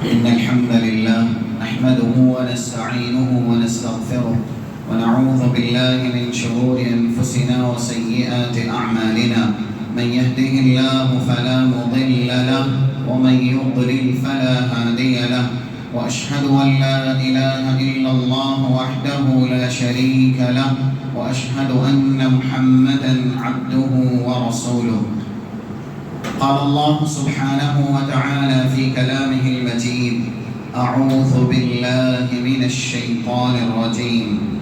إن الحمد لله نحمده ونستعينه ونستغفره ونعوذ بالله من شرور أنفسنا وسيئات أعمالنا. من يهده الله فلا مضل له ومن يضلل فلا هادي له. وأشهد أن لا إله إلا الله وحده لا شريك له وأشهد أن محمدا عبده ورسوله. قال الله سبحانه وتعالى في كلامه المجيد: أعوذ بالله من الشيطان الرجيم.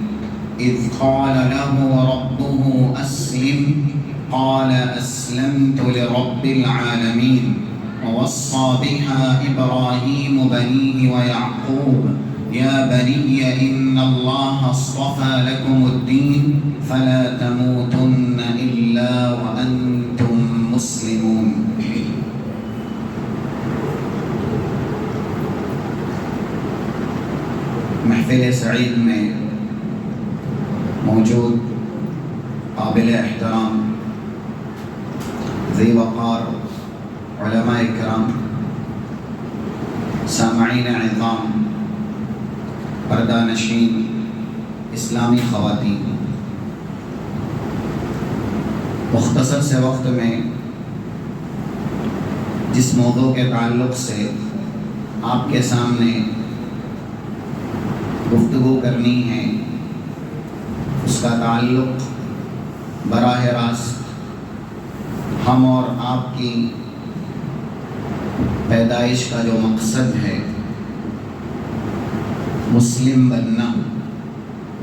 إذ قال له ربه أسلم قال أسلمت لرب العالمين. ووصى بها إبراهيم بنيه ويعقوب يا بني إن الله اصطفى لكم الدين فلا تموتن إلا وأنتم مسلمون. محفل سعید میں موجود قابل احترام ذی وقار علماء کرام، سامعین عظام، پردہ نشین اسلامی خواتین، مختصر سے وقت میں جس موضوع کے تعلق سے آپ کے سامنے گفتگو کرنی ہے اس کا تعلق براہ راست ہم اور آپ کی پیدائش کا جو مقصد ہے مسلم بننا،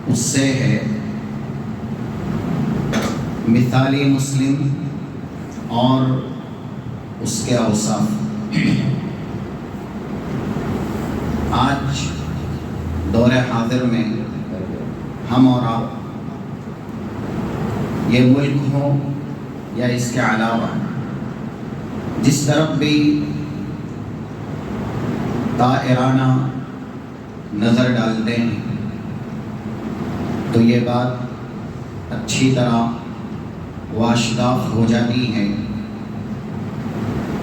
اس سے ہے۔ مثالی مسلم اور اس کے اوصاف۔ آج دور حاضر میں ہم اور آپ، یہ ملک ہو یا اس کے علاوہ، جس طرف بھی طائرانہ نظر ڈالتے ہیں تو یہ بات اچھی طرح واشداف ہو جاتی ہے،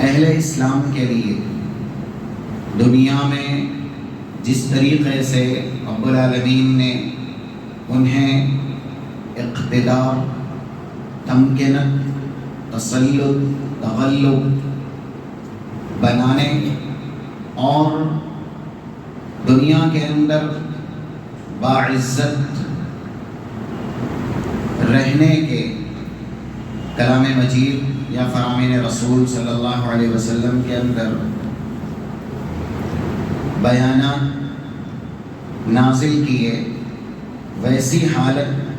اہل اسلام کے لیے دنیا میں جس طریقے سے رب العالمین نے انہیں اقتدار، تمکنت، تسلط، تغلب بنانے اور دنیا کے اندر باعزت رہنے کے کلام مجید یا فرامین رسول صلی اللہ علیہ وسلم کے اندر بیانات نازل کیے، ویسی حالت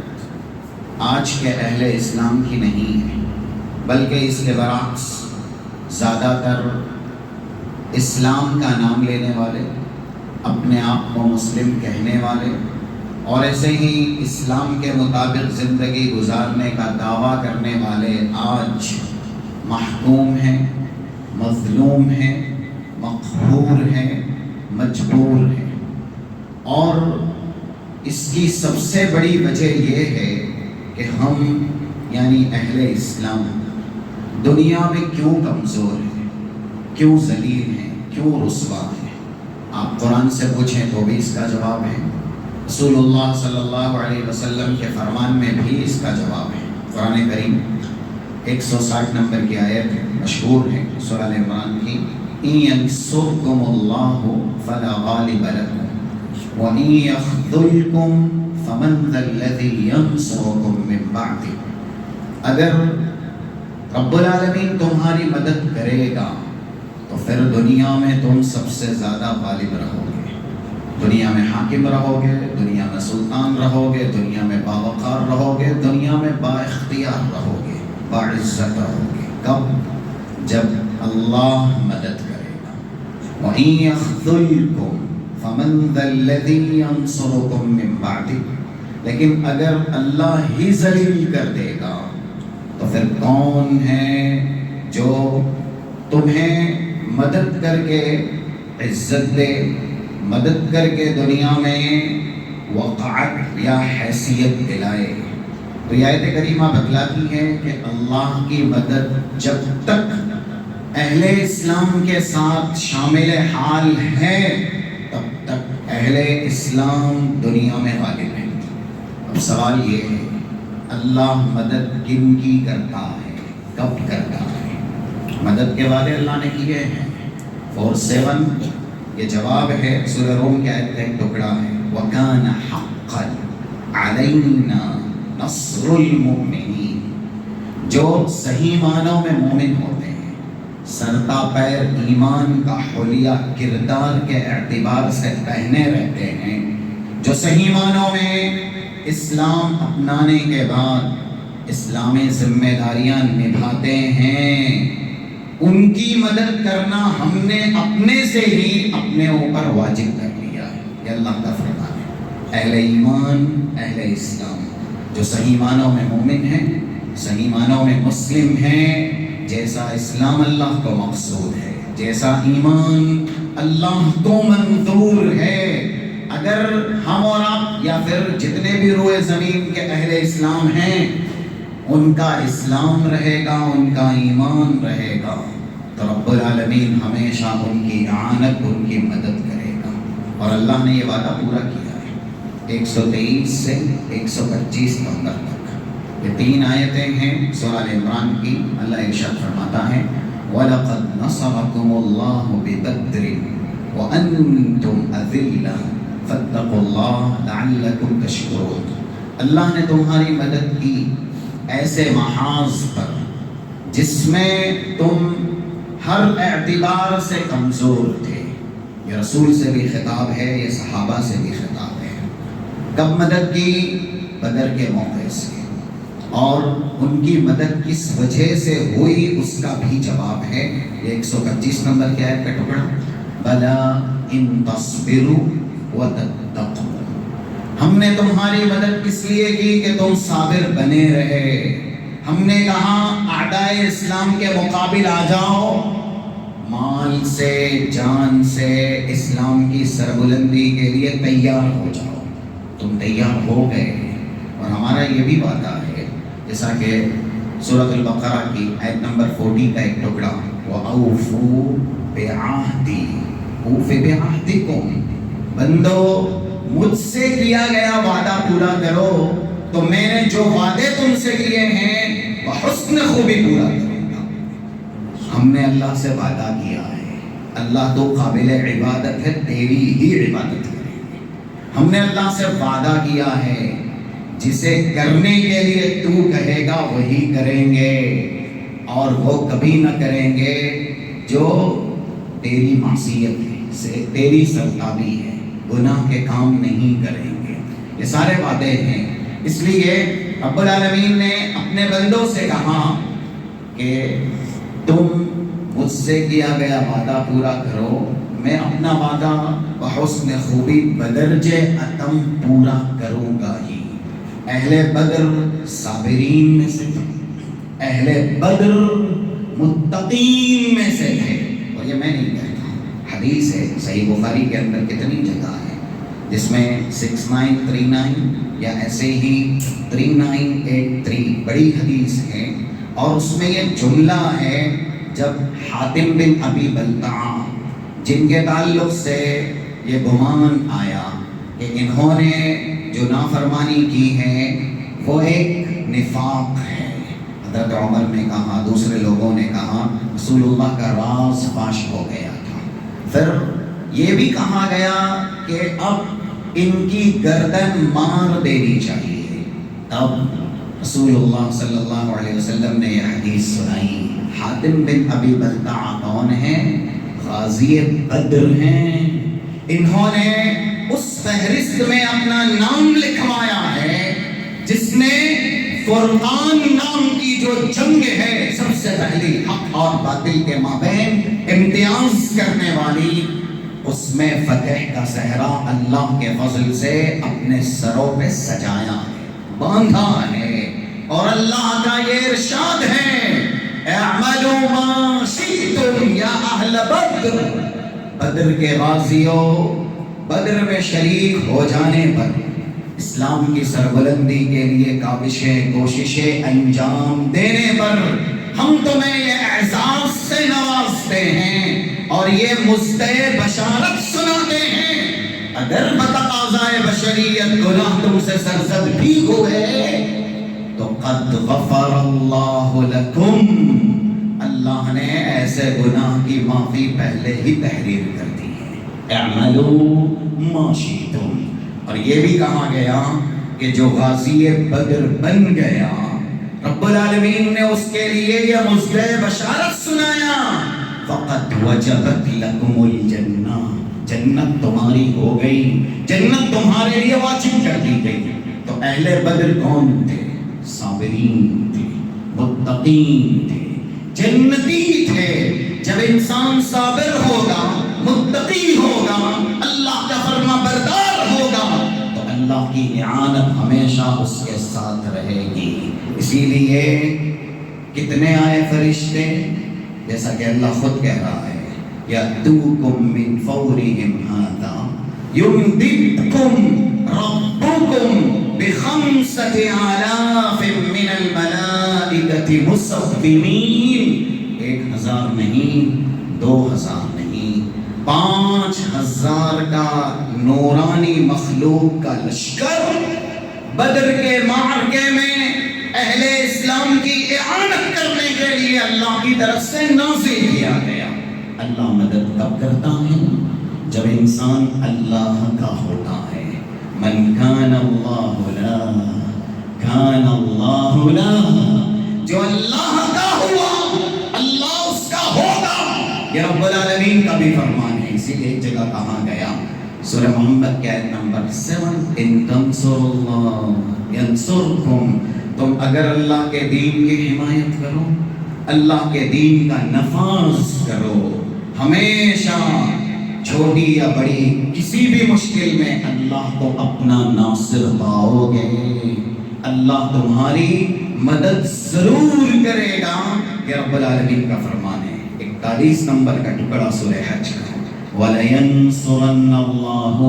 آج کے اہل اسلام کی نہیں ہے، بلکہ اس کے برعکس زیادہ تر اسلام کا نام لینے والے، اپنے آپ کو مسلم کہنے والے اور ایسے ہی اسلام کے مطابق زندگی گزارنے کا دعویٰ کرنے والے آج محکوم ہیں، مظلوم ہیں، مقہور ہیں، مجبور ہیں۔ اور اس کی سب سے بڑی وجہ یہ ہے کہ ہم یعنی اہل اسلام دنیا میں کیوں کمزور ہیں، کیوں ذلیل ہیں، کیوں رسوا ہیں۔ آپ قرآن سے پوچھیں تو بھی اس کا جواب ہے، رسول اللہ صلی اللہ علیہ وسلم کے فرمان میں بھی اس کا جواب ہے۔ قرآن کریم 160 نمبر کی آیت مشہور ہے سورہ ال عمران کی: إِن يَنصُرْكُمُ اللَّهُ فَلَا غَالِبَ لَكُمْ وَإِن يَخْذُلْكُمْ فَمَنْ ذَا الَّذِي يَنصُرُكُمْ مِنْ بَعْدِهِ۔ اگر رب العالمین تمہاری مدد کرے گا تو پھر دنیا میں تم سب سے زیادہ غالب رہو گے، دنیا میں حاکم رہو گے، دنیا میں سلطان رہو گے، دنیا میں باوقار رہو گے، دنیا میں با اختیار رہو گے، باعزت رہو گے۔ کب؟ جب اللہ مدد کرے گا۔ وَإِن يَخْذُلْكُمْ فَمَنْ ذَا الَّذِي يَنصُرُكُمْ مِنْ بَعْدِهِ، لیکن اگر اللہ ہی ذلیل کر دے گا تو پھر کون ہے جو تمہیں مدد کر کے عزت دے، مدد کر کے دنیا میں وقعت یا حیثیت دلائے؟ تو یہ آیت کریمہ بتلاتی ہے کہ اللہ کی مدد جب تک اہل اسلام کے ساتھ شامل حال ہے تب تک اہل اسلام دنیا میں غالب ہے۔ اب سوال یہ ہے، اللہ مدد کن کی کرتا ہے، کب کرتا ہے؟ مدد کے وعدے اللہ نے کیے ہیں۔ 4:7 یہ جواب ہے، سورہ روم کی آیت کا ایک ٹکڑا ہے، وَكَانَ حَقًّا عَلَيْنَا نَصْرُ الْمُؤْمِنِينَ۔ جو صحیح معنوں میں مومن ہوتے ہیں، سرتا پیر ایمان کا حلیہ کردار کے اعتبار سے پہنے رہتے ہیں، جو صحیح معنوں میں اسلام اپنانے کے بعد اسلامی ذمہ داریاں نبھاتے ہیں، ان کی مدد کرنا ہم نے اپنے سے ہی اپنے اوپر واجب کر لیا ہے۔ یہ اللہ کا فرمان ہے۔ اہل ایمان، اہل اسلام جو صحیح معنوں میں مومن ہیں، صحیح معنوں میں مسلم ہیں، جیسا اسلام اللہ کو مقصود ہے، جیسا ایمان اللہ کو منظور ہے، اگر ہم اور آپ یا پھر جتنے بھی روئے زمین کے اہل اسلام ہیں ان کا اسلام رہے گا، ان کا ایمان رہے گا، تو رب العالمین ہمیشہ ان کی اعانت، ان کی مدد کرے گا۔ اور اللہ نے یہ وعدہ پورا کیا ہے۔ 123 سے 125 نمبر تک یہ 3 آیتیں ہیں سورہ عمران کی۔ اللہ ارشاد فرماتا ہے، وَلَقَدْ نَصَرَكُمُ اللَّهُ بِبَدْرٍ وَأَنْتُمْ أَذِلَّةٌ فَاتَّقُوا اللَّهَ لَعَلَّكُمْ تَشْكُرُونَ۔ اللہ نے تمہاری مدد کی ایسے محاذ پر جس میں تم ہر اعتبار سے کمزور تھے۔ یہ رسول سے بھی خطاب ہے، یہ صحابہ سے بھی خطاب ہے۔ کب مدد کی؟ بدر کے موقع سے، اور ان کی مدد کس وجہ سے ہوئی اس کا بھی جواب ہے یہ 125 نمبر کی آیت کا ٹکڑا، بلا ان تصبروا وتتقوا۔ ہم نے تمہاری مدد کس لیے کی کہ تم صابر بنے رہے۔ ہم نے کہا اعدائے اسلام کے مقابل آ جاؤ، مال سے، جان سے اسلام کی سربلندی کے لیے تیار ہو جاؤ۔ تم تیار ہو گئے، اور ہمارا یہ بھی وعدہ ہے جیسا کہ سورۃ البقرہ کی آیت نمبر 40 کا ایک ٹکڑا، وَأَوْفُوا بِعَهْدِي أُوفِ بِعَهْدِكُمْ۔ بندو مجھ سے کیا گیا وعدہ پورا کرو تو میں نے جو وعدے تم سے کیے ہیں بحسن خوبی پورا کروں گا۔ ہم نے اللہ سے وعدہ کیا ہے، اللہ تو قابل عبادت ہے، تیری ہی عبادت کریں گے۔ ہم نے اللہ سے وعدہ کیا ہے، جسے کرنے کے لیے تو کہے گا وہی کریں گے، اور وہ کبھی نہ کریں گے جو تیری معصیت سے، تیری سرتابی ہے، گناہ کے کام نہیں کریں گے۔ یہ سارے وعدے ہیں، اس لیے رب العالمین نے اپنے بندوں سے کہا کہ تم مجھ سے کیا گیا وعدہ پورا کرو، میں اپنا وعدہ بحسن خوبی بدرج اتم پورا کروں گا ہی۔ اہل بدر صابرین میں سے تھے، اہل بدر متقین میں سے تھے، اور یہ میں نہیں کہتا، حدیث ہے صحیح بخاری کے اندر کتنی جگہ ہے جس میں 6939 یا ایسے ہی 3983 بڑی حدیث ہے، اور اس میں یہ جملہ ہے جب حاتم بن ابی بلتعہ جن کے تعلق سے یہ گمان آیا کہ انہوں نے جو نافرمانی کی ہے وہ ایک نفاق ہے، حضرت عمر نے کہا، دوسرے لوگوں نے کہا، رسول اللہ کا راز فاش ہو گیا تھا۔ پھر یہ بھی کہا گیا کہ اب ان کی گردن مار دینی چاہیے، تب رسول اللہ صلی اللہ علیہ وسلم نے یہ حدیث سنائی۔ حاتم بن ابی بلتعہ کون ہیں؟ غازی بدر ہیں۔ انہوں نے اس فہرست میں اپنا نام لکھوایا ہے جس نے فرقان نام کی جو جنگ ہے، سب سے پہلی حق اور باطل کے مابین امتیاز کرنے والی، اس میں فتح کا صحرا اللہ کے فضل سے اپنے سروں پہ سجایا ہے، باندھا ہے، اور اللہ کا یہ ارشاد ہے، اعملوا ما شئتم یا اہل بدر۔ بدر کے غازیوں، بدر میں شریک ہو جانے پر، اسلام کی سربلندی کے لیے کاوشیں، کوششیں انجام دینے پر ہم تمہیں یہ اعزاز سے نوازتے ہیں اور یہ مزدِ بشارت سناتے ہیں، اگر بتقاضائے بشریت گناہ تم سے سرزد بھی ہوئے تو قد غفر اللہ لکم، اللہ نے ایسے گناہ کی معافی پہلے ہی تحریر کر دی ہے، اعملوا ما شئتم۔ اور یہ بھی کہا گیا کہ جو غازی بدر بن گیا رب العالمین نے اس کے لیے یہ مزدِ بشارت سنایا، فقط وجبت لکم الجنہ، جنت تمہاری ہو گئی، جنت تمہارے لیے واجب کر دی گئی۔ تو اہل بدر کون تھے؟ صابرین تھے، متقین تھے، جنتی تھے۔ جب انسان صابر ہوگا، متقی ہوگا، اللہ کا فرما بردار ہوگا تو اللہ کی اعانت ہمیشہ اس کے ساتھ رہے گی۔ اسی لیے کتنے آئے فرشتے، جیسا کہ اللہ خود کہہ رہا ہے یأتوکم من فورہم ھذا یمددکم ربکم بخمسۃ آلاف من الملائکۃ مصومین، 1000 نہیں، 2000 نہیں، 5000 کا نورانی مخلوق کا لشکر بدر کے معرکے میں اہل اسلام کی اعانت کرنے کے لیے اللہ کی طرف سے نازل کیا گیا۔ اللہ مدد کب کرتا ہے؟ جب انسان اللہ کا ہوتا ہے۔ من کان اللہ لا کان اللہ لا، جو اللہ کا ہوا اللہ اس کا ہوگا، یہ رب العالمین کا بھی فرمان ہے۔ اسی لیے ایک جگہ کہا گیا سورہ محمد کے آیت نمبر 7، ان تنصروا اللہ ینصرکم، تم اگر اللہ کے دین کی حمایت کرو، اللہ کے دین کا نفاذ کرو، ہمیشہ چھوٹی یا بڑی کسی بھی مشکل میں اللہ کو اپنا ناصر پاؤ گے، اللہ تمہاری مدد ضرور کرے گا، یہ رب العالمین کا فرمان ہے۔ 41 نمبر کا ٹکڑا سورہ حج کا، وَلَيَنصُرَنَّ اللَّهُ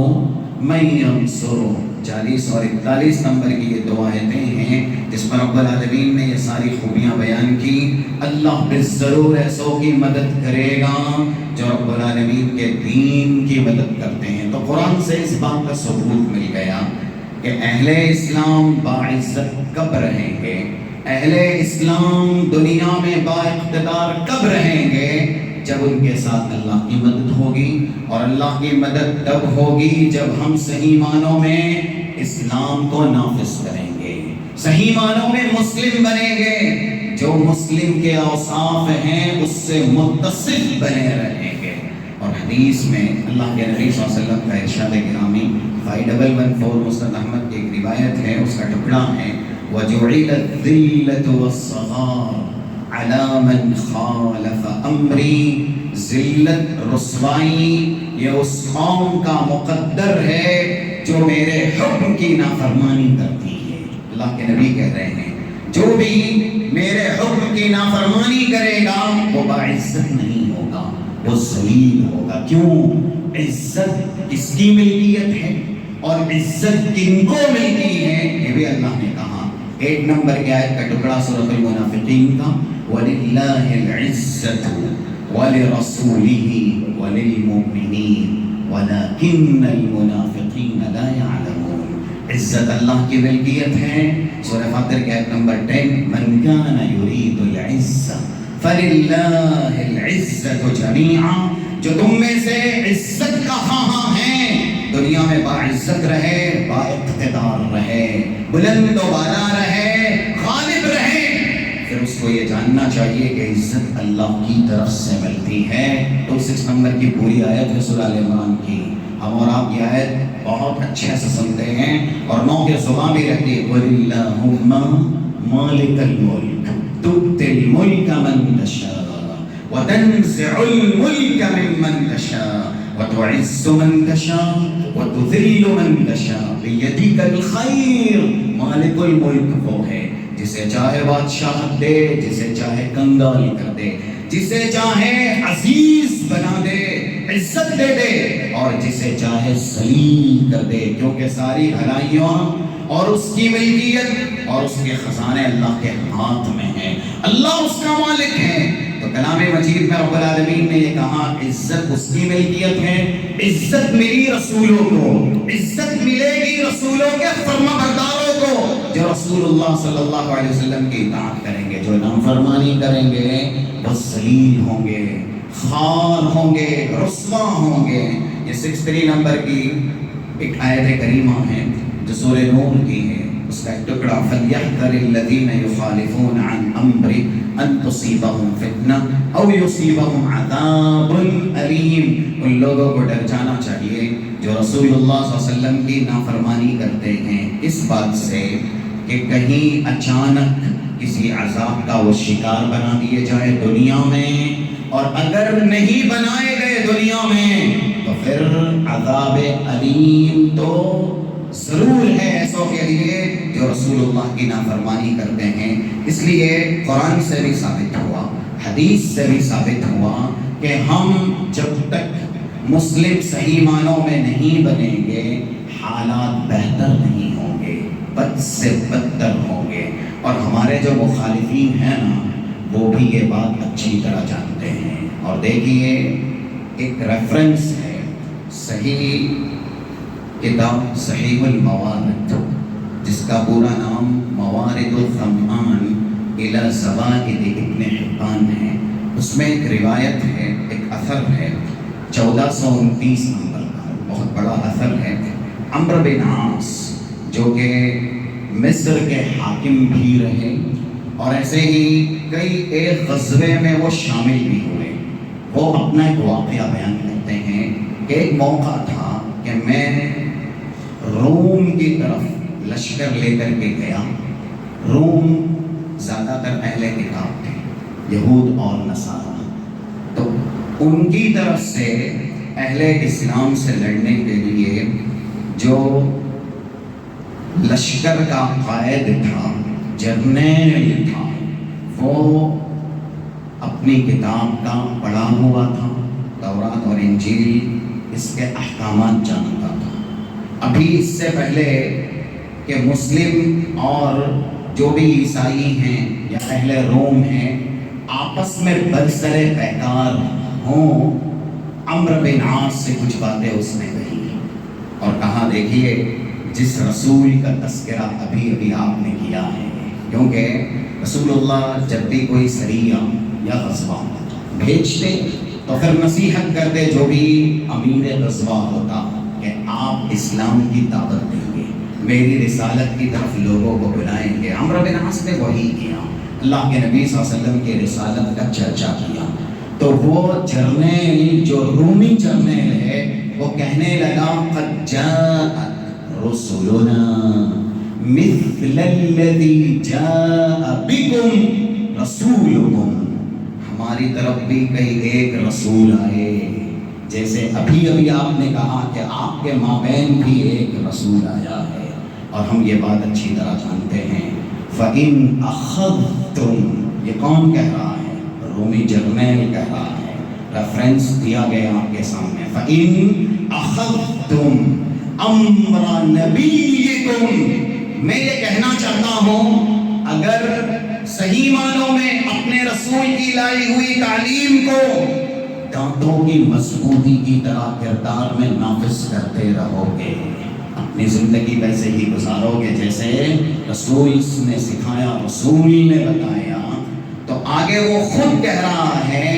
مَن يَنصُرُهُ، 40 اور 41 نمبر کی یہ دو آیتیں ہیں جس پر رب العالمین نے یہ ساری خوبیاں بیان کی۔ اللہ بالضرور ایسوں کی مدد کرے گا جو رب العالمین کے دین کی مدد کرتے ہیں۔ تو قرآن سے اس بات کا ثبوت مل گیا کہ اہل اسلام باعزت کب رہیں گے، اہل اسلام دنیا میں با اقتدار کب رہیں گے، جب ان کے ساتھ اللہ کی مدد ہوگی، اور اللہ کی مدد تب ہوگی جب ہم صحیح معنوں میں اسلام کو نافذ کریں گے، صحیح معنوں میں مسلم بنیں گے، جو مسلم کے اوصاف ہیں اس سے متصف بنے رہیں گے۔ اور حدیث میں اللہ کے نبی صلی اللہ علیہ وسلم کا ارشاد گرامی 5114 مسند احمد کی ایک روایت ہے، اس کا ٹکڑا ہے وَجُعِلَتْ الذِّلَّةُ وَالصَّغَارُ عَلَى مَنْ خَالَفَ أَمْرِي، ذلت رسوائی یہ اس قوم کا مقدر ہے جو میرے حکم کی نافرمانی کرتی ہے۔ اللہ کے نبی کہہ رہے ہیں جو بھی میرے حکم کی نافرمانی کرے گا وہ باعزت نہیں ہوگا، وہ ذلیل ہوگا۔ کیوں؟ عزت کس کی ملکیت ہے اور عزت کن کو ملتی ہے، یہ بھی اللہ نے کہا۔ 8 نمبر کی آیت کا ٹکڑا سورۃ المنافقین کا، وَلِلَّهِ الْعِزَّةُ وَلِرَسُولِهِ وَلِلْمُؤْمِنِينَ وَلَكِنَّ الْمُنَافِقِينَ لَا يَعْلَمُونَ، عزت اللہ کی ملکیت ہے۔ سورہ فاطر کی آیت نمبر 10، مَنْ كَانَ يُرِيدُ الْعِزَّةَ فَلِلَّهِ الْعِزَّةُ جَمِيعًا، جو تم میں سے عزت کا خواہاں ہیں، دنیا میں باعزت رہے، با اقتدار رہے، بلند و بالا رہے، غالب رہے، پھر اس کو یہ جاننا چاہیے کہ عزت اللہ کی طرف سے ملتی ہے۔ تو 6 نمبر کی پوری آیت ہے سورہ آل عمران کی، ہم اور آپ یہ آیت بہت اچھے سے سنتے ہیں اور 9 کے زبان بھی رہتی ہے، وَلِلَّهُمَّ مَالِكَ الْمُلْكِ تُؤْتِي الْمُلْكَ مَن تَشَاءُ وَتَنزِعُ الْمُلْكَ مِمَّن تَشَاءُ وَتُعِزُّ مَن تَشَاءُ وَتُذِلُّ مَن تَشَاءُ بِيَدِكَ الْخَيْرُ، مالک الملک وہ ہے جسے چاہے بادشاہت دے، جسے چاہے کنگال کر دے، جسے چاہے عزیز بنا دے، عزت دے دے، اور جسے چاہے ذلیل کر دے، کیونکہ ساری بھلائیوں اور اس کی ملکیت اور اس کے خزانے اللہ کے ہاتھ میں ہیں، اللہ اس کا مالک ہے۔ تو کلام مجید میں رب العالمین نے یہ کہا عزت اس کی ملکیت ہے، عزت ملی رسولوں کو، عزت ملے گی رسولوں کے فرما برداروں کو جو رسول اللہ صلی اللہ علیہ وسلم کی اطاعت کریں گے، جو نافرمانی کریں گے وہ ذلیل ہوں گے، خوار ہوں گے، رسوا ہوں گے۔ یہ 63 نمبر کی ایک آیت کریمہ ہے جو سورہ نور کی ہے، اس کا ایک ٹکڑا فَلْيَحْذَرِ الَّذِينَ يُخَالِفُونَ عَنْ أَمْرِهِ أَن تُصِيبَهُمْ فِتْنَةٌ أَوْ يُصِيبَهُمْ عَذَابٌ أَلِيمٌ۔ ان لوگوں کو ڈر جانا چاہیے جو رسول اللہ صلی اللہ علیہ وسلم کی نافرمانی کرتے ہیں اس بات سے کہ کہیں اچانک کسی عذاب کا وہ شکار بنا دیے جائے دنیا میں، اور اگر نہیں بنائے گئے دنیا میں تو پھر عذاب علیم تو ضرور ہے ایسوں کے لیے جو رسول اللہ کی نافرمانی کرتے ہیں۔ اس لیے قرآن سے بھی ثابت ہوا، حدیث سے بھی ثابت ہوا کہ ہم جب تک مسلم صحیح معنوں میں نہیں بنیں گے حالات بہتر نہیں ہوں گے، بد سے بدتر ہوں گے۔ اور ہمارے جو مخالفین ہیں نا وہ بھی یہ بات اچھی طرح جانتے ہیں۔ اور دیکھیے ایک ریفرنس ہے صحیح کتاب صحیح الموارد، جس کا پورا نام موارد الظمآن الی زوائد ابن حبان ہے۔ اس میں ایک روایت ہے، ایک اثر ہے 1429 نمبر کا، بہت بڑا اثر ہے۔ عمرو بن عاص جو کہ مصر کے حاکم بھی رہے اور ایسے ہی کئی ایک غزوے میں وہ شامل بھی ہوئے، وہ اپنا ایک واقعہ بیان کرتے ہیں کہ ایک موقع تھا کہ میں روم کی طرف لشکر لے کر کے گیا۔ روم زیادہ تر اہل کتاب تھے، یہود اور نصارہ، تو ان کی طرف سے اہل اسلام سے لڑنے کے لیے جو لشکر کا قائد تھا، جرنیل تھا، وہ اپنی کتاب کا پڑھا ہوا تھا، تورات اور انجیل اس کے احکامات جانتا تھا۔ ابھی اس سے پہلے کہ مسلم اور جو بھی عیسائی ہیں یا اہل روم ہیں آپس میں برسر پیکار ہوں، عمرو بن عاص سے کچھ باتیں اس نے کہی اور کہا دیکھیے جس رسول کا تذکرہ ابھی ابھی آپ نے کیا ہے، کیونکہ رسول اللہ جب بھی کوئی سریہ یا غزوہ بھیجتے تو پھر نصیحت کرتے جو بھی امیر غزوہ ہوتا کہ آپ اسلام کی دعوت دیں گے، میری رسالت کی طرف لوگوں کو بلائیں گے۔ عمرو بن عاص نے وہی کیا، اللہ کے نبی صلی اللہ علیہ وسلم کی رسالت کا چرچا کیا۔ تو وہ جرنیل جو رومی جرنیل ہے وہ کہنے لگا قد جاءت رسولنا مثل الذی جاء بکم رسولکم، ہماری طرف بھی کئی ایک رسول آئے جیسے ابھی ابھی آپ نے کہا کہ آپ کے مابین بھی ایک رسول آیا ہے، اور ہم یہ بات اچھی طرح جانتے ہیں۔ فَإِنْ أَخَذْتُمْ، یہ کون کہہ رہا ہے؟ رومی جرنیل کہہ رہا ہے، ریفرنس دیا گیا آپ کے سامنے۔ فَإِنْ أَخَذْتُمْ أَمْرَ نَبِيِّكُمْ، میں یہ کہنا چاہتا ہوں اگر صحیح معنوں میں اپنے رسول کی لائی ہوئی تعلیم کو دانتوں کی مضبوطی کی طرح کردار میں نافذ کرتے رہو گے، اپنی زندگی ویسے ہی گزارو گے جیسے رسول نے سکھایا، رسول نے بتایا، تو آگے وہ خود کہہ رہا ہے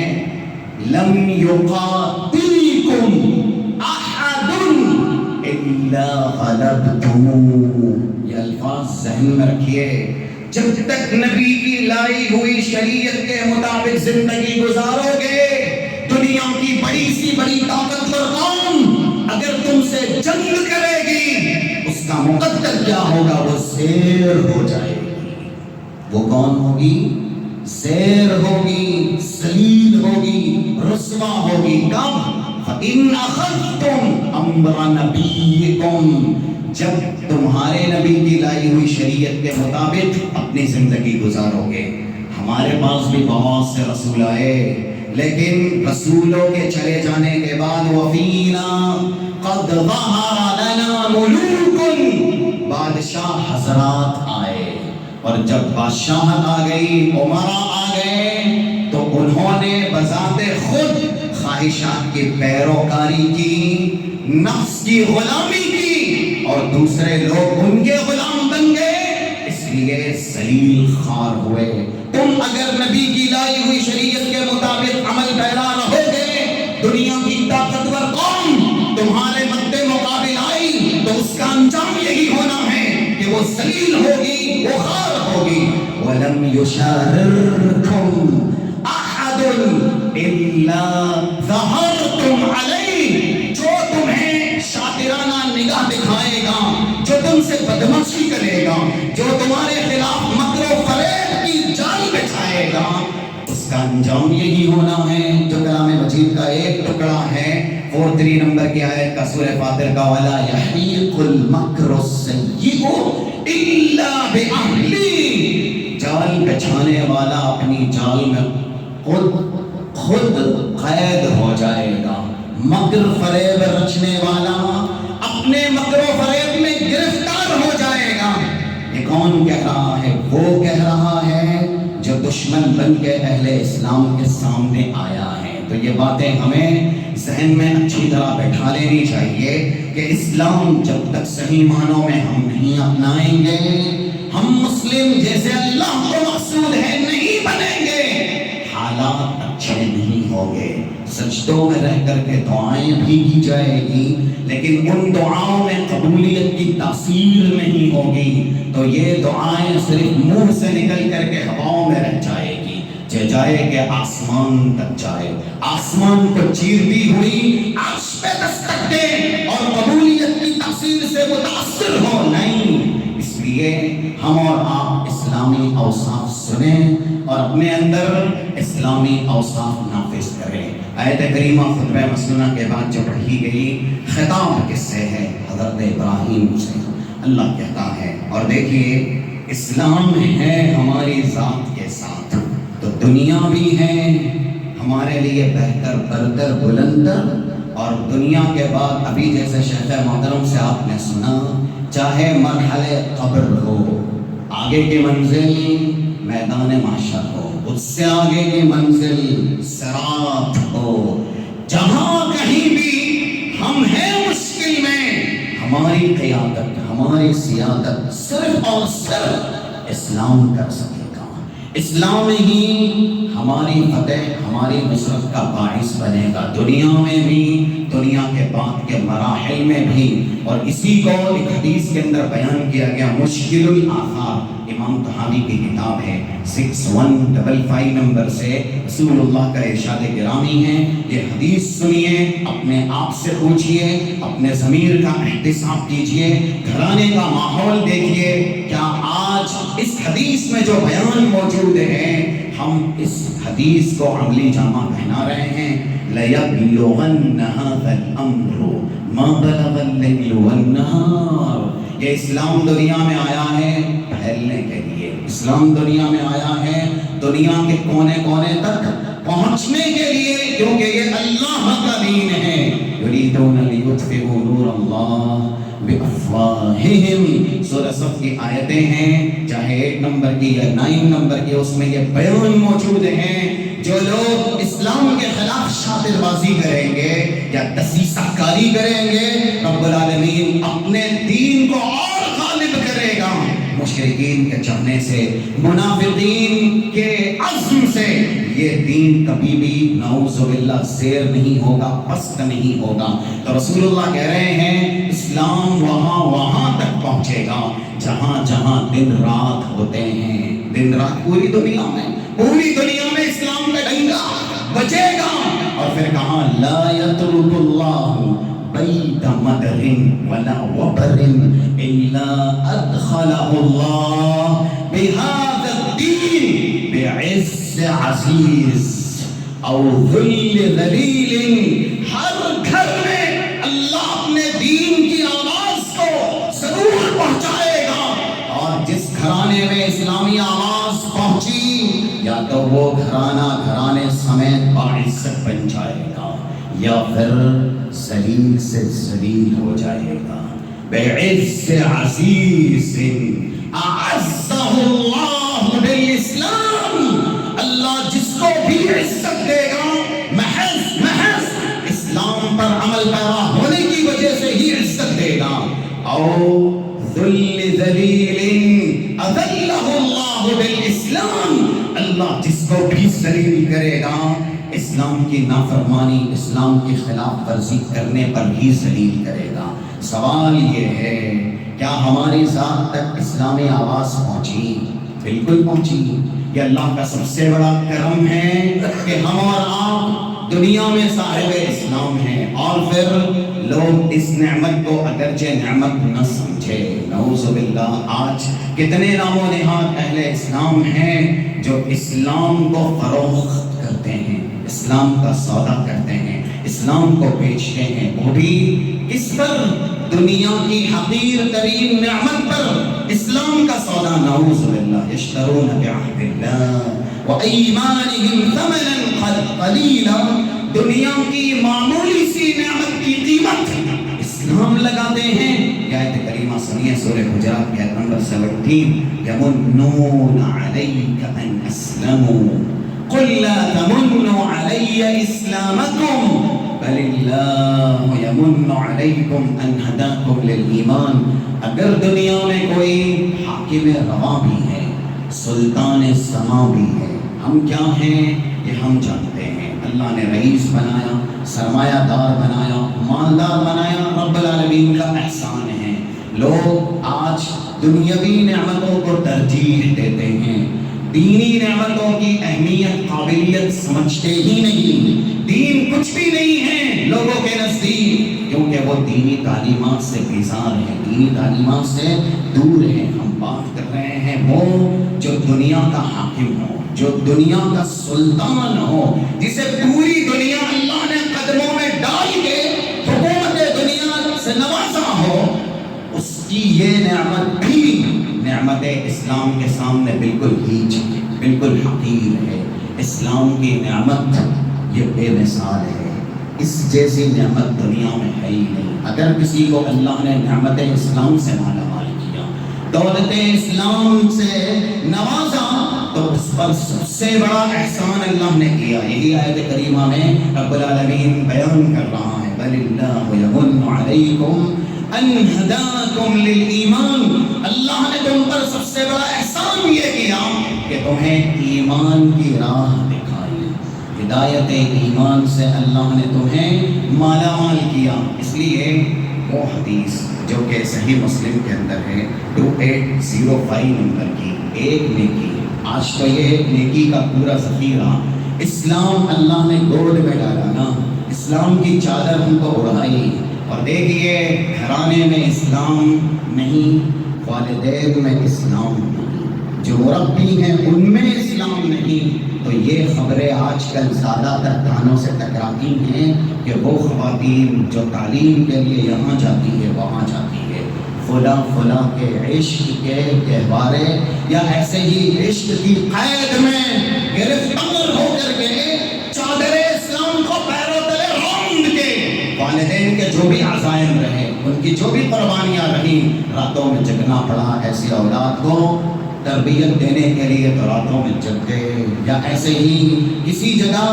لم یقاتلکم احد الا غلبتموہ، یہ الفاظ ذہن میں رکھیے، جب تک نبی کی لائی ہوئی شریعت کے مطابق زندگی گزارو گے، دنیا کی بڑی سی بڑی طاقتور قوم اگر تم سے جنگ کرے گی اس کا مقدر کیا ہوگا؟ وہ زیر ہو جائے گی۔ وہ کون ہوگی؟ زیر ہوگی، ذلیل ہوگی، رسوا ہوگی۔ کب؟ فَإِنْ أَخَذْتُمْ أَمْرَ نَبِيِّكُمْ، جب تمہارے نبی کی لائی ہوئی شریعت کے مطابق اپنی زندگی گزارو گے۔ ہمارے پاس بھی بہت سے رسول آئے، لیکن رسولوں کے چلے جانے کے بعد وَفِينَا قَدْ ظَهَرَ لَنَا مُلُوكٌ بادشاہ حضرات آئے، اور جب بادشاہت آ گئی، عمرا آ گئے، تو انہوں نے بذات خود خواہشات کی پیروکاری کی، نفس کی غلامی کی، اور دوسرے لوگ ان کے غلام بن گئے، اس لیے ذلیل خوار ہوئے۔ تم اگر نبی کی لائی ہوئی شریعت کے مطابق عمل پیرا رہو گے، دنیا کی طاقتور قوم تمہارے مد مقابل آئی تو اس کا انجام یہی ہونا ہے کہ وہ ذلیل ہوگی، وہ خوار ہوگی۔ وَلَمْ يُشَارِرْكُمْ أَحَدٌ إِلَّا ظَهَرْتُمْ عَلَيْهِ، جو تمہیں شاطرانہ نگاہ دکھائے گا، جو تم سے بدمعاشی کرے گا، جو تمہارے خلاف مکر و فریب کی جال بچھائے گا، اس کا انجام یہی ہونا ہے۔ جو کلام مجید کا ایک ٹکڑا ہے 43 نمبر کی آیت کا سورہ فاطر کا، وَلَا يَحِيقُ الْمَكْرُ السَّيِّئُ إِلَّا بِأَهْلِهِ، جال بچھانے والا اپنی جال میں خود قید ہو جائے گا، مکر فریب رچنے والا اپنے مکر و فریب میں گرفتار ہو جائے گا۔ یہ کون کہہ رہا ہے؟ وہ کہہ رہا ہے جو دشمن بن کے اہل اسلام کے سامنے آیا ہے۔ تو یہ باتیں ہمیں ذہن میں اچھی طرح بیٹھا لینی چاہیے کہ اسلام جب تک صحیح معنوں میں ہم نہیں اپنائیں گے، ہم مسلم جیسے اللہ کو مقصود ہے نہیں بنیں گے، حالات اچھے نہیں ہوں گے۔ سجدوں میں رہ کر کے دعائیں بھی کی جائے گی، لیکن ان دعاؤں میں قبولیت کی تاثیر نہیں ہوگی، تو یہ دعائیں صرف منہ سے نکل کر کے ہواؤں میں رہ جائے گی، جائے کہ آسمان تک جائے، آسمان کو چیرتی ہوئی عرش پہ دستک دے اور قبولیت کی تاثیر سے متاثر ہو نہیں۔ اس لیے ہم اور آپ اسلامی اوصاف سنیں اور اپنے اندر اسلامی اوصاف نافذ کریں۔ آیت کریمہ خطبہ مسنونہ کے بعد جو پڑھی گئی، خطاب کس سے ہے؟ حضرت ابراہیم سے۔ اللہ کہتا ہے، اور دیکھیے اسلام ہے ہماری ذات کے ساتھ، تو دنیا بھی ہے ہمارے لیے بہتر، برتر، بلندر، اور دنیا کے بعد ابھی جیسے شیخ محترم سے آپ نے سنا، چاہے مرحلے قبر ہو، آگے کی منزل میدان محشر ہو، اس سے آگے کی منزل صراط ہو، جہاں کہیں بھی ہم ہیں مشکل میں، ہماری قیادت، ہماری سیادت صرف اور صرف اسلام کر سکے گا۔ اسلام ہی ہماری فتح، ہماری نصرت کا باعث بنے گا، دنیا میں بھی، دنیا کے بعد کے مراحل میں بھی۔ اور اسی کو ایک حدیث کے اندر بیان کیا گیا، مشکل الآثار، امام طحاوی کی کتاب ہے، 6155 نمبر سے رسول اللہ کا ارشاد گرامی ہے۔ یہ حدیث سنیے، اپنے آپ سے پوچھئے، اپنے ضمیر کا احتساب کیجئے، گھرانے کا ماحول دیکھیے، کیا آج اس حدیث میں جو بیان موجود ہے ہم اس حدیث کو عملی جامہ پہنا رہے ہیں؟ لَيَبْلُغَنَّ هَذَا الْأَمْرُ مَا بَلَغَ اللَّيْلُ وَالنَّهَارُ۔ یہ اسلام دنیا میں آیا ہے پھیلنے کے لیے، اسلام دنیا میں آیا ہے دنیا کے کونے کونے تک پہنچنے کے لیے، کیونکہ یہ اللہ کا دین ہے۔ يُرِيدُونَ لِيُطْفِئُوا نُورَ اللَّهِ بِأَفْوَاهِهِمْ، سورہ صف کی آیتیں ہیں، چاہے 8 نمبر کی یا 9 نمبر کی، اس میں یہ بیان موجود ہیں۔ جو لوگ اسلام کے خلاف شاطر بازی کریں گے یا دسیسہ کاری کریں گے، رب العالمین اپنے دین کو اور غالب کرے گا۔ مشرکین کے چاہنے سے، منافقین کے عزم سے یہ دین کبھی بھی نعوذ باللہ زیر نہیں ہوگا، پست نہیں ہوگا۔ تو رسول اللہ کہہ رہے ہیں اسلام وہاں تک پہنچے گا جہاں جہاں دن رات ہوتے ہیں، دن رات پوری دنیا میں اسلام کا ڈنگا بجے گا۔ اور پھر کہا لا یترک اللہ بیت مدر ولا وبر الا ادخلہ اللہ بہذا الدین بعز عزیز او ذل ذلیل۔ ہر گھر میں اللہ اپنے دین کی آواز کو ضرور پہنچائے گا، اور جس گھرانے میں اسلامی آواز پہنچی یا تو وہ گھرانے سمیت باعزت بن جائے گا یا پھر ذلیل سے ذلیل ہو جائے گا۔ بعز عزیز اعزہ اللہ بالاسلام، اللہ جس کو بھی عزت دے گا محض اسلام پر عمل پیرا ہونے کی وجہ سے ہی عزت دے گا. او ذل ذلیل اذلہ اللہ بالاسلام، اللہ جس کو بھی ذلیل کرے گا اسلام کی نافرمانی، اسلام کی خلاف ورزی کرنے پر ہی ذلیل کرے گا. سوال یہ ہے کیا ہماری ذات تک اسلامی آواز پہنچی؟ بالکل پہنچی. یہ اللہ کا سب سے بڑا کرم ہے کہ ہم اور آپ دنیا میں صاحب اسلام ہیں، اور پھر لوگ اس نعمت کو اگرچہ نعمت نہ سمجھے. نعوذ باللہ. آج کتنے نام و نہاد اہل اسلام ہیں جو اسلام کو فروخت کرتے ہیں، اسلام کا سودا کرتے ہیں، اسلام کو بیچتے ہیں. وہ بھی کس پر؟ دنیا کی حقیر ترین نعمت پر اسلام کا سودا. نعوذ باللہ. یشترون بعہد اللہ وایمانہم ثمنا قلیلا، دنیا کی معمولی سی نعمت کی قیمت اسلام لگاتے ہیں. آیت کریمہ سنیے سورہ حجرات کی آیت نمبر 17. یمنون علیک ان اسلموا قل لا تمنوا علی اسلامکم بل اللہ یمن علیکم ان ہداکم للایمان. اگر دنیا میں کوئی حاکم روا بھی ہے، سلطان سما بھی ہے، ہم کیا ہیں یہ ہم جانتے ہیں. اللہ نے رئیس بنایا، سرمایہ دار بنایا، مالدار بنایا، رب العالمین کا احسان ہے. لوگ آج دنیاوی نعمتوں کو ترجیح دیتے ہیں، دینی نعمتوں کی اہمیت قابلیت سمجھتے ہی نہیں. دین کچھ بھی نہیں ہے لوگوں کے نزدیک، کیونکہ وہ دینی تعلیمات سے بیزار ہیں، دینی تعلیمات سے دور ہیں. ہم بات کر رہے ہیں وہ جو دنیا کا حاکم ہو، جو دنیا کا سلطان ہو، جسے پوری دنیا اللہ نے قدموں میں ڈال کے حکومت دنیا سے نوازا ہو، اس کی یہ نعمت بھی نعمت اسلام کے سامنے بالکل ہیچ ہے، بالکل حقیر ہے. اسلام کی نعمت یہ بے مثال ہے، اس جیسی نعمت دنیا میں ہے ہی نہیں. اگر کسی کو اللہ نے نعمت اسلام سے مالا مال کیا، دولت اسلام سے نوازا، تو اس پر سب سے بڑا احسان اللہ نے کیا. یہی آیت کریمہ میں رب العالمین بیان کر رہا ہے. بل اللہ یمن علیکم ان ہداکم للایمان، اللہ نے تم پر سب سے بڑا احسان یہ کیا کہ تمہیں ایمان کی راہ دکھائی. ہدایت ایمان سے اللہ نے تمہیں مالا مال کیا. اس لیے وہ حدیث جو کہ صحیح مسلم کے اندر ہے 2805 نمبر کی، ایک نیکی، آج تو یہ نیکی کا پورا ذخیرہ اسلام اللہ نے گود میں ڈالا نا، اسلام کی چادر ہم کو اڑائی. اور دیکھیے گھرانے میں اسلام نہیں، والدین میں اسلام نہیں، جو مربی ہیں ان میں اسلام نہیں. تو یہ خبریں آج کل زیادہ تر کانوں سے ٹکراتی ہیں کہ وہ خواتین جو تعلیم کے لیے یہاں جاتی ہے وہاں جاتی ہے، فلاں کے عشق کے گہوارے یا ایسے ہی عشق کی قید میں گرفتار ہو کر کے چادر اسلام کو پیروں تلے روند کے والدین کے جو بھی عزائم رہے، ان کی جو بھی قربانیاں رہی، راتوں میں جگنا پڑا ایسی اولاد کو تربیت دینے کے لیے. تو راتوں میں جگ گئے، یا ایسے ہی کسی جگہ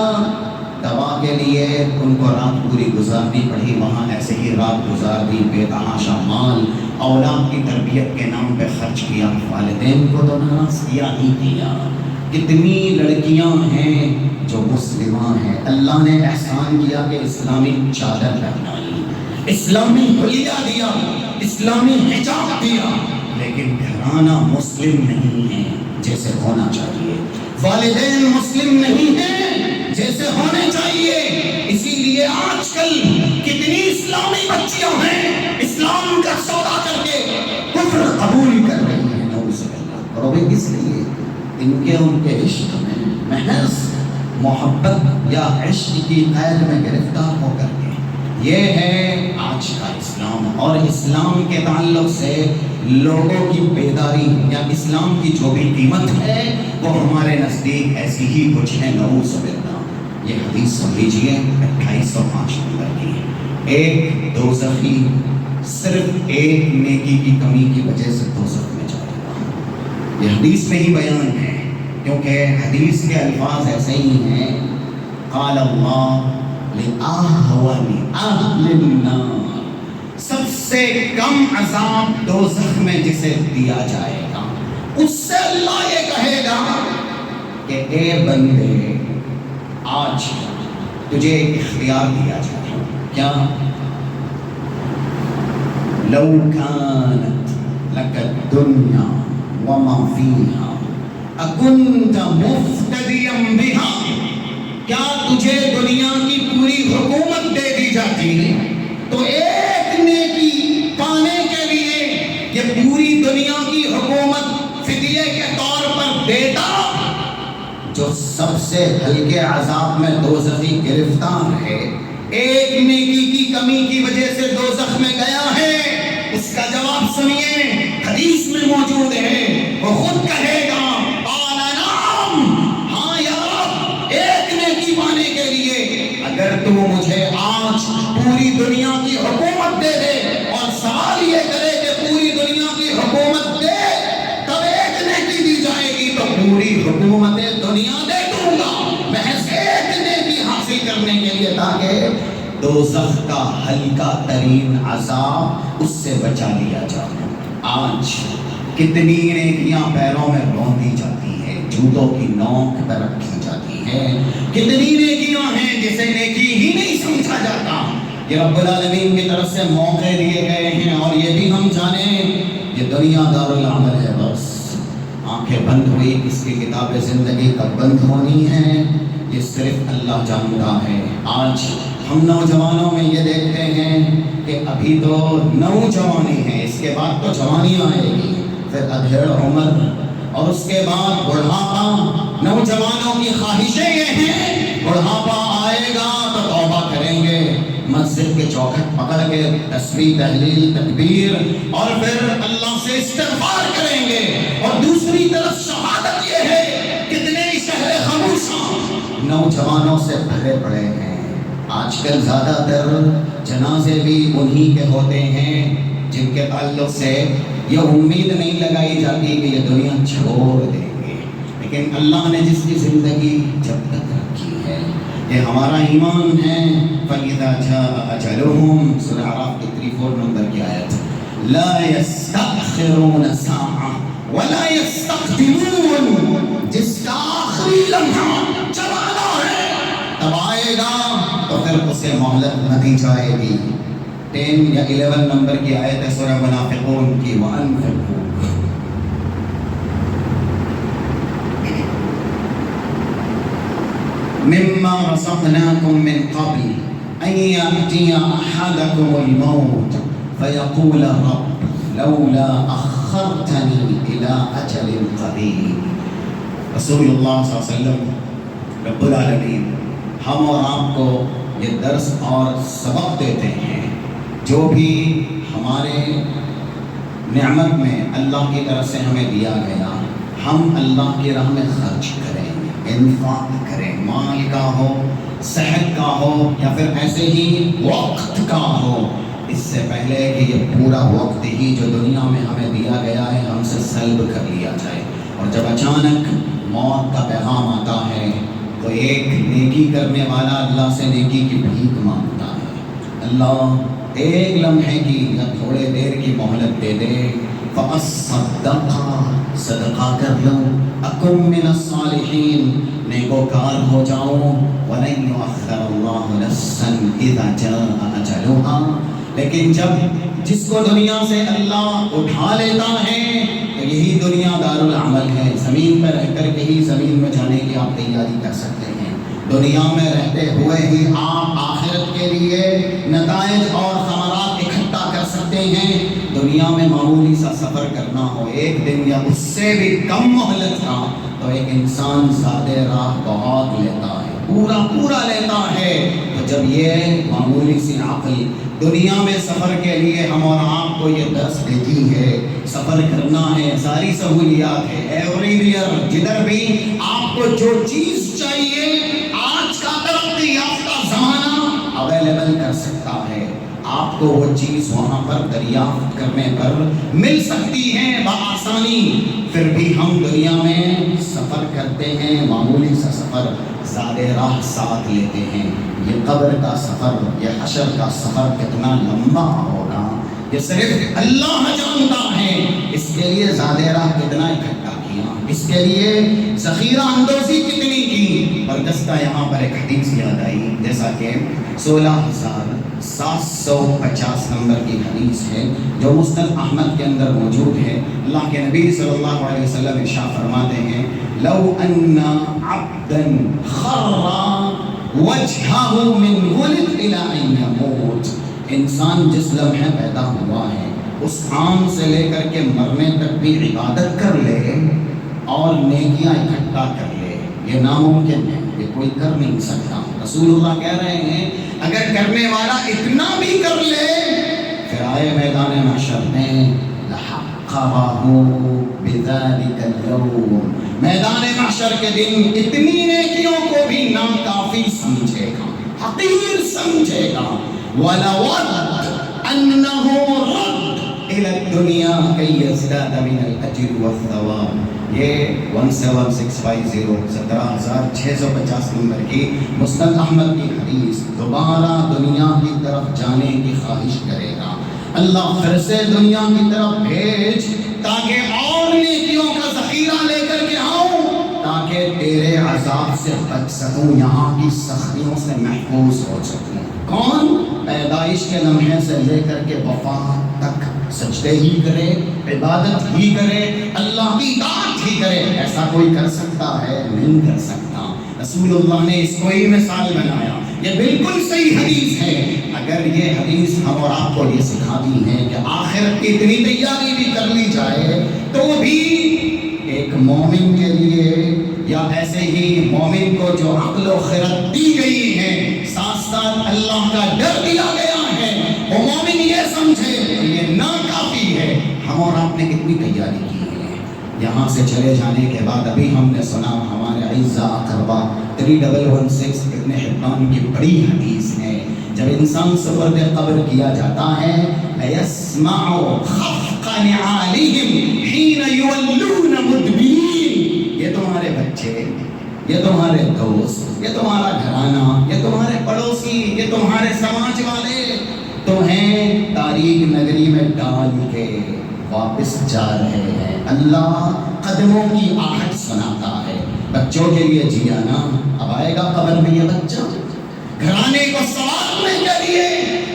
دوا کے لیے ان کو رات پوری گزارنی پڑی، وہاں ایسے ہی رات گزار دی، بے تحاشا مال اولاد کی تربیت کے نام پہ خرچ کیا. والدین کو تو ناراض کیا ہی کیا. کتنی لڑکیاں ہیں جو مسلمان ہیں، اللہ نے احسان کیا کہ اسلامی چادر پہنائی، اسلامی حلیہ دیا، اسلامی حجاب دیا، لیکن گھرانہ مسلم نہیں ہے جیسے ہونا چاہیے، والدین مسلم نہیں ہیں جیسے ہونے چاہیے. اسی لیے آج کل کتنی اسلامی بچیاں ہیں اسلام کا سودا کر کے کفر قبول کر رہی ہیں. نعوذ باللہ. اور وہ کس لیے؟ ان کے عشق میں محض محبت یا عشق کی قید میں گرفتار ہو کر کے. یہ ہے آج کا اسلام. اور اسلام کے تعلق سے لوگوں کی بیداری یا اسلام کی جو بھی قیمت ہے وہ ہمارے نزدیک ایسی ہی کچھ ہے. نعوذ باللہ. یہ حدیث سن لیجیے 2805 نمبر کی. ایک دوزخی صرف ایک نیکی کی کمی کی وجہ سے دوزخ میں جائے گا۔ یہ حدیث میں ہی بیان ہے، کیونکہ حدیث کے الفاظ ایسے ہی ہیں، قال اللہ لأہون اہل النار، سب سے کم عذاب دوزخ میں جسے دیا جائے گا، اس سے اللہ یہ کہے گا کہ اے بندے آج تجھے ایک اختیار دیا جائے، کیا؟ لو كانت لك الدنيا وما فيها أكنت مفتديا بها، کیا تجھے دنیا کی پوری حکومت دے دی جاتی تو ایک نیکی پانے کے لیے یہ پوری دنیا کی حکومت فدیے کے طور پر دیتا؟ جو سب سے ہلکے عذاب میں دوزخی گرفتار ہے، ایک نیکی کی کمی کی وجہ سے دوزخ میں گیا ہے، اس کا جواب سنیے، حدیث میں موجود ہے، وہ خود کہے گا قال نعم، ہاں یا رب، ایک نیکی پانے کے لیے اگر تو مجھے آج پوری دنیا کی حکومت دے دے، اور سوال یہ کرے کہ پوری دنیا کی حکومت دے تب ایک نیکی دی جائے گی، تو پوری حکومت دنیا دے دوں گا محض ایک نیکی حاصل کرنے کے لیے، تاکہ دوزخ کا ہلکا ترین عذاب اس سے بچا لیا جائے۔ آج کتنی نیکیاں پیروں میں روندی جاتی ہے، جوتوں کی نوک پر رکھی جاتی ہے، کتنی نیکیاں ہیں جسے نیکی ہی نہیں سمجھا جاتا، یہ رب العالمین کی طرف سے موقع دیے گئے ہیں، اور یہ بھی ہم جانیں یہ دنیا دارالعمل ہے، بس آنکھیں بند ہوئی، کس کی کتاب زندگی کب بند ہونی ہے یہ صرف اللہ جانتا ہے۔ آج ہم نوجوانوں میں یہ دیکھتے ہیں کہ ابھی تو نوجوانی ہے، اس کے بعد تو جوانی آئے گی، پھر ادھیڑ عمر، اور اس کے بعد بڑھاپا۔ نوجوانوں کی خواہشیں یہ ہیں بڑھاپا آئے گا تو توبہ کریں گے، مسجد کے چوکھٹ پکڑ کے تسبیح تحلیل تکبیر اور پھر اللہ سے استغفار کریں گے، اور دوسری طرف شہادت یہ ہے کتنے شہر خاموشاں نوجوانوں سے بھرے پڑے ہیں۔ آج کل زیادہ تر جنازے بھی انہی کے ہوتے ہیں جن کے تعلق سے یہ امید نہیں لگائی جاتی کہ یہ دنیا چھوڑ دیں گے، لیکن اللہ نے جس کی زندگی جب تک رکھی ہے، یہ ہمارا ایمان ہے۔ فَإِذَا جَاءَ أَجَلُهُمْ سورہ اعراف کی 34 نمبر کی آیت، لَا يَسْتَأْخِرُونَ سَاعَةً وَلَا يَسْتَقْدِمُونَ، جس کا آخری لمحہ جب آنا ہے تب آئے گا تو پھر اسے مہلت نہ دی جائے گی۔ 10 یا 11 نمبر کی آیت ہے سورہ منافقون کی، وَأَنفِقُوا مِمَّا رَزَقْنَاكُم مِّن قَبْلِ أَن يَأْتِيَ أَحَدَكُمُ الْمَوْتُ فَيَقُولَ رَبِّ لَوْلَا أَخَّرْتَنِي إِلَىٰ أَجَلٍ قَرِيبٍ۔ رسول اللہ صلی اللہ علیہ وسلم رب العالمین ہم اور آپ کو یہ درس اور سبق دیتے ہیں، جو بھی ہمارے نعمت میں اللہ کی طرف سے ہمیں دیا گیا، ہم اللہ کی راہ میں خرچ کریں، انفاق کریں، مال کا ہو، صحت کا ہو، یا پھر ایسے ہی وقت کا ہو، اس سے پہلے کہ یہ پورا وقت ہی جو دنیا میں ہمیں دیا گیا ہے ہم سے سلب کر لیا جائے، اور جب اچانک موت کا پیغام آتا ہے تو ایک نیکی کرنے والا اللہ سے نیکی کی بھیک مانگتا ہے، اللہ ایک لمحے کی یا تھوڑے دیر کی مہلت دے دے، فَأَصَّدَّقَ، صدقہ کر لو، أَكُن مِّنَ الصَّالِحِينَ، نیکوکار ہو جاؤں، وَلَن يُؤَخِّرَ اللَّهُ نَفْسًا إِذَا جَاءَ أَجَلُهَا، لیکن جب جس کو دنیا سے اللہ اٹھا لیتا ہے تو یہی دنیا دارالعمل ہے۔ زمین پر رہ کر کے ہی زمین میں جانے کی آپ تیاری کر سکتے ہیں، دنیا میں رہتے ہوئے ہی آپ آخرت کے لیے نتائج اور ثمرات اکٹھا کر سکتے ہیں۔ دنیا میں معمولی سا سفر کرنا ہو، ایک دن یا اس سے بھی کم مہلت کا، تو ایک انسان زیادہ راہ بہت لیتا ہے، پورا لیتا ہے۔ تو جب یہ معمولی سی عقل دنیا میں سفر کے لیے ہم اور آپ کو یہ درس دیتی ہے، سفر کرنا ہے، ساری سہولیات ہے، ایوری ویئر، جدھر بھی آپ کو جو چیز چاہیے آج کا ترقی یافتہ زمانہ اویلیبل کر سکتا ہے۔ آپ کو وہ چیز وہاں پر دریافت کرنے پر مل سکتی ہے بآسانی، پھر بھی ہم دنیا میں سفر کرتے ہیں، معمولی سا سفر، زیادہ راہ ساتھ لیتے ہیں۔ یہ قبر کا سفر، یہ حشر کا سفر کتنا لمبا ہوگا یہ صرف اللہ جانتا ہے۔ اس کے لیے زیادہ راہ کتنا اکٹھا کیا، اس کے لیے ذخیرہ اندوزی کتنی کی۔ بردستہ یہاں پر ایک حدیث یاد آئی، جیسا کہ 16,750 نمبر کی حدیث ہے جو مسند احمد کے اندر موجود ہے۔ اللہ کے نبی صلی اللہ علیہ وسلم ارشاد فرماتے ہیں، لو ان عبدا خر وجهه من ولد الى ان يموت، انسان جس لمحے پیدا ہوا ہے اس عام سے لے کر کے مرنے تک بھی عبادت کر لے اور نیکیاں اکٹھا کر لے، یہ ناممکن ہے، یہ کوئی کر نہیں سکتا۔ رسول اللہ کہہ رہے ہیں اگر کرنے والا اتنا بھی کر لے، پھر آئے میدان محشر میں لحقرہ بذلک اليوم، میدان محشر کے دن اتنی نیکیوں کو بھی ناکافی سمجھے گا، حقیر سمجھے گا۔ وَلَوَدَّ أَنَّهُ رَدَّ إِلَى الدُّنْيَا كَيْ يَزْدَادَ مِنَ الْأَجْرِ وَالثَّوَابِ، یہ 17650 17650 نمبر کی مسند احمد کی حدیث، دوبارہ دنیا کی طرف جانے کی خواہش کرے گا، اللہ پھر سے دنیا کی طرف بھیج تاکہ اور نیکیوں کا ذخیرہ لے کر کے آؤں، تاکہ تیرے عذاب سے بچ سکوں، یہاں کی سختیوں سے محفوظ ہو سکوں۔ کون؟ پیدائش کے لمحے سے لے کر کے وفات تک سجدے ہی کرے، عبادت ہی کرے، اللہ کی اطاعت ہی کرے، ایسا کوئی کر سکتا ہے؟ نہیں کر سکتا۔ رسول اللہ نے اس کو ہی مثال بنایا، یہ بالکل صحیح حدیث ہے۔ اگر یہ حدیث ہم اور آپ کو یہ سکھاتی ہے کہ آخرت کی اتنی تیاری بھی کر لی جائے تو بھی ایک مومن کے لیے، یا ایسے ہی مومن کو جو عقل و خرد دی گئی ہے، ساتھ ساتھ اللہ کا ڈر دیا گیا ہے، وہ مومن یہ سمجھے کہ یہ ناکافی ہے۔ ہم اور آپ نے کتنی تیاری کی ہے، یہاں سے چلے جانے کے بعد ابھی ہم نے سنا ہمارے اعزا اقربا 3116 ابن حبان کی بڑی حدیث ہے، جب انسان سپرد قبر کیا جاتا ہے لَيَسْمَعُ خَفْقَ نِعَالِهِمْ حِينَ يُوَلُّونَ مُدْبِرِينَ، یہ تمہارے بچے، یہ تمہارے دوست، یہ تمہارا گھرانہ، یہ تمہارے پڑوسی، یہ تمہارے سماج والے تمہیں تاریک نگری میں ڈال کے واپس جا رہے ہیں، اللہ قدموں کی آہٹ سناتا ہے۔ بچوں کے لیے جیا نا، اب آئے گا قبر میں یہ بچہ، گھرانے کو سنوارنے کے لیے،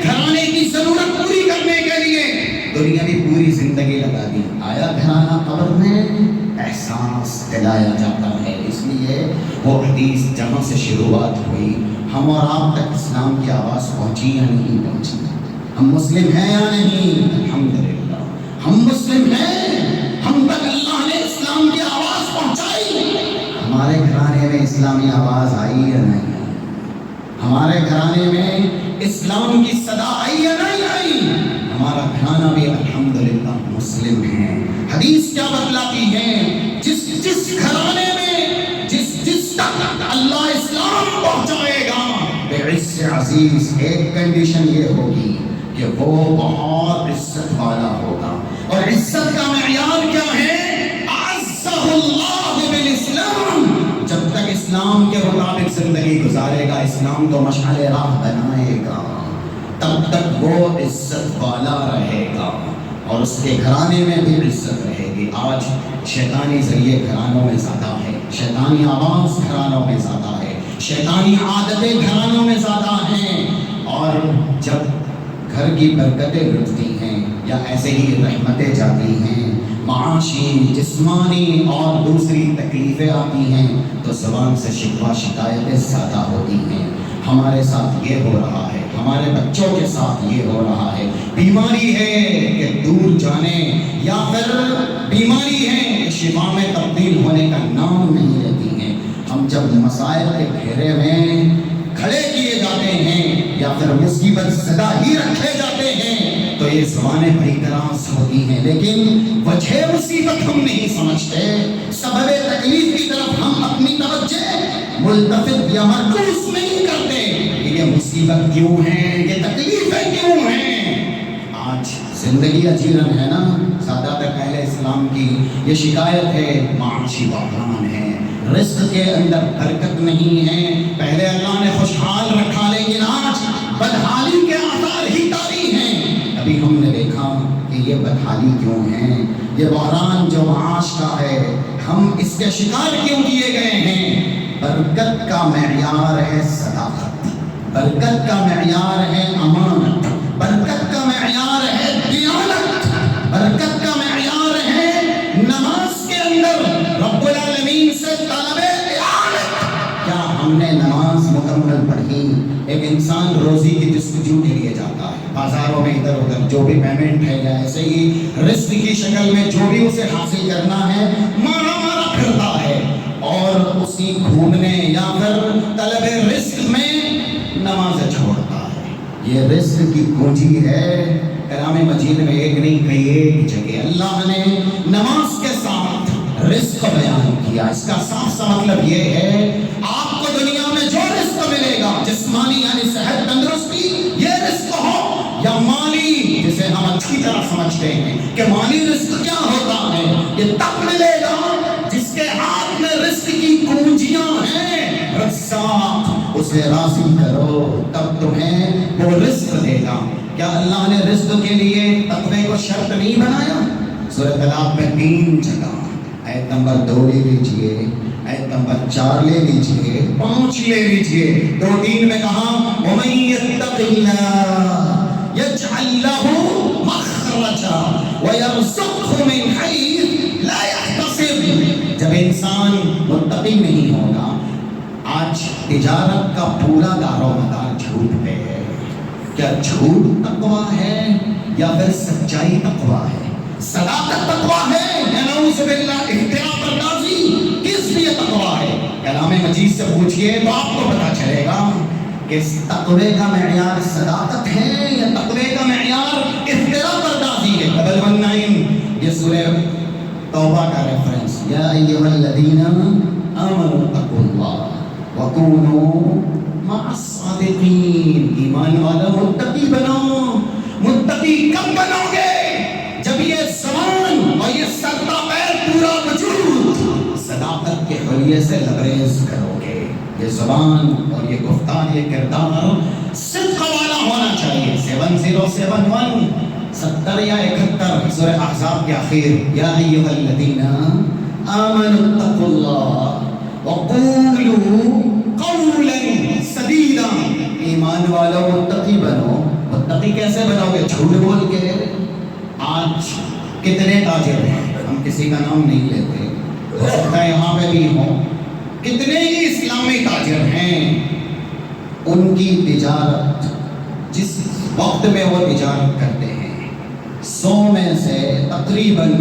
گھرانے کی ضرورت پوری کرنے کے لیے دنیا بھی پوری زندگی لگا دی، آیا گھرانہ قبر میں، احساس دلایا جاتا ہے۔ اس لیے وہ حدیث جہاں سے شروعات ہوئی، ہم اور آپ تک اسلام کی آواز پہنچی یا نہیں پہنچی؟ ہم مسلم ہیں یا نہیں؟ الحمدللہ ہم مسلم ہیں، ہم تک اللہ نے اسلام کی آواز پہنچائی۔ ہمارے گھرانے میں اسلامی آواز آئی یا نہیں؟ ہمارے گھرانے میں اسلام کی صدا آئی یا نہیں آئی؟ ہمارا گھرانہ بھی الحمدللہ مسلم ہے۔ حدیث کیا بتلاتی ہے؟ جس گھرانے میں جس تک اللہ اسلام پہنچائے گا بعز عزیز، ایک کنڈیشن یہ ہوگی کہ وہ بہت عزت والا ہوگا، اور عزت کا معیار کیا ہے؟ اعزہ اللہ بالاسلام، جب تک اسلام کے مطابق زندگی گزارے گا، اسلام کو مشعل راہ بنائے گا، تب تک وہ عزت والا رہے گا اور اس کے گھرانے میں بھی عزت رہے گی۔ آج شیطانی ذریعے گھرانوں میں زیادہ ہے، شیطانی آواز گھرانوں میں زیادہ ہے، شیطانی عادتیں گھرانوں میں زیادہ ہیں، اور جب گھر کی برکتیں لٹتی ہیں یا ایسے ہی رحمتیں جاتی ہیں، معاشی، جسمانی اور دوسری تکلیفیں آتی ہیں، تو زبان سے شکوہ شکایتیں زیادہ ہوتی ہیں۔ ہمارے ساتھ یہ ہو رہا ہے، ہمارے بچوں کے ساتھ یہ ہو رہا ہے۔ بیماری ہے کہ دور جانے، یا پھر بیماری ہے کہ شفا میں تبدیل ہونے کا نام نہیں لیتی ہیں۔ ہم جب مسائل کے گھیرے میں کھڑے کیے جاتے ہیں یا پھر مصیبت زدہ ہی رکھے جاتے ہیں تو یہ زبانیں بڑی طرح ہوتی ہیں، لیکن وجہ مصیبت ہم نہیں سمجھتے، سبب تکلیف کی طرف ہم اپنی توجہ ملتفت یا مرکوز نہیں کرتے۔ یہ مصیبت کیوں ہے، یہ تکلیفیں کیوں ہیں، زندگی اجیرن ہے نا. زیادہ تر اہل اسلام کی یہ شکایت ہے، معاشی بحران ہے، رزق کے اندر برکت نہیں ہے. پہلے اللہ نے خوشحال رکھا لیکن آج بدحالی کے آثار ہی طاری ہیں. ابھی ہم نے دیکھا کہ یہ بدحالی کیوں ہے، یہ بحران جو معاش کا ہے، ہم اس کے شکار کیوں کیے گئے ہیں. برکت کا معیار ہے صداقت، برکت کا معیار ہے امانت، برکت کا معیار ہے دیانت، برکت کا معیار ہے نماز کے اندر رب العالمین سے طلب اعانت. کیا ہم نے نماز مکمل پڑھی؟ ایک انسان روزی کی جستجو کے لیے جاتا ہے بازاروں میں، ادھر ادھر جو بھی پیمنٹ ہے یا ایسے ہی رزق کی شکل میں جو بھی اسے حاصل کرنا ہے مارا مارا پھرتا ہے، اور اسی گھومنے یا پھر طلب رزق میں نماز چھوڑتا ہے. یہ رزق کی کنجی ہے. کلام مجید میں ایک نہیں کئی ایک جگہ اللہ نے نماز کے ساتھ رزق بیان کیا. اس کا صاف سا مطلب یہ ہے آپ کو دنیا میں جو رزق ملے گا، جسمانی یعنی صحت تندرستی یہ رزق ہو، یا مالی جسے ہم اچھی طرح سمجھتے ہیں کہ مالی رزق کیا ہوتا ہے، یہ تب ملے گا جس کے ہاتھ میں رزق کی کنجیاں ہیں. رزاق اسے راضی کرو تب تمہیں وہ رزق دے گا. کیا اللہ نے رزق کے لیے تقوی کو شرط نہیں بنایا؟ سورہ طلاق میں 3 جگہ، آیت نمبر 2 لے لیجئے، آیت نمبر 4 لے لیجئے، 5 لے لیجئے. 2:3 میں کہا وَمَن يَتَّقِ اللَّهَ يَجْعَل لَّهُ مَخْرَجًا وَيَرْزُقْهُ مِنْ حَيْثُ لَا يَحْتَسِبُ. جب انسان متقی نہیں ہوگا، آج تجارت کا پورا دار و مدار جھوٹ پہ ہے. کیا جھوٹ تقویٰ ہے یا پھر سچائی تقویٰ ہے؟ صداقت تقویٰ ہے یا نعوذ باللہ اختراع پردازی کس لیے تقویٰ ہے؟ کلام مجید سے پوچھئے تو آپ کو پتا چلے گا کہ تقوی کا معیار صداقت ہے یا تقوی کا معیار اختراع پردازی ہے. ڈبل 19 یہ سورہ توبہ کا ریفرنس. یا ایھا الذین آمنوا اتقوا اللہ وکونوا مع الصادقین. ایمان والا متقی بنو. متقی کب بنو گے؟ جب یہ زبان اور یہ سرتا پیر پورا وجود صداقت کے حلیے سے لبریز کرو گے. یہ زبان اور یہ گفتار، یہ کردار صدق والا ہونا چاہیے. 7071 70 یا 71 سورہ احزاب کے آخر یا ایھا الذین آمنوا اتقوا اللہ وقولوا قولا سدیدا. ایمان والو متقی بنو. متقی کیسے بنو گے؟ جھوٹ بول کے. آج کتنے تاجر ہیں، ہم کسی کا نام نہیں لیتے، ہو سکتا ہے یہاں پہ بھی ہوں، کتنے ہی اسلامی تاجر ہیں، ان کی تجارت جس وقت میں وہ تجارت کرتے ہیں 100 میں سے تقریباً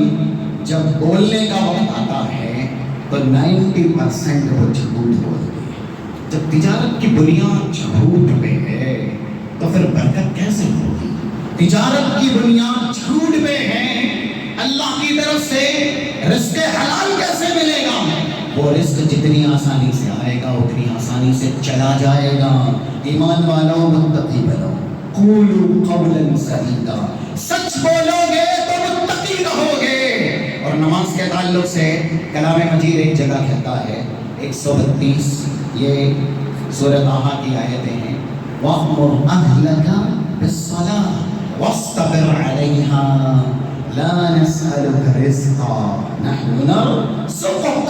جب بولنے کا وقت آتا ہے تو 90% وہ جھوٹ بولتے ہیں. جب تجارت کی بنیاد جھوٹ پہ ہے تو پھر برکت کیسے ہوگی؟ تجارت کی بنیاد جھوٹ پہ ہے، اللہ کی طرف سے رزق حلال کیسے ملے گا؟ وہ رزق جتنی آسانی سے آئے گا اتنی آسانی سے چلا جائے گا. ایمان والوں متقی بنو. قولوا قولا سدیدا. سچ بولو گے تو متقی رہو گے. اور نماز کے تعلق سے کلام مجید ایک جگہ کہتا ہے 132 یہ سورہ طٰہٰ کی آیتیں ہیں وَأْمُرْ أَهْلَكَ بِالصَّلَاةِ وَاصْطَبِرْ عَلَيْهَا لَا نَسْأَلُكَ رِزْقًا نَحْنُ نَرْزُقُكَ.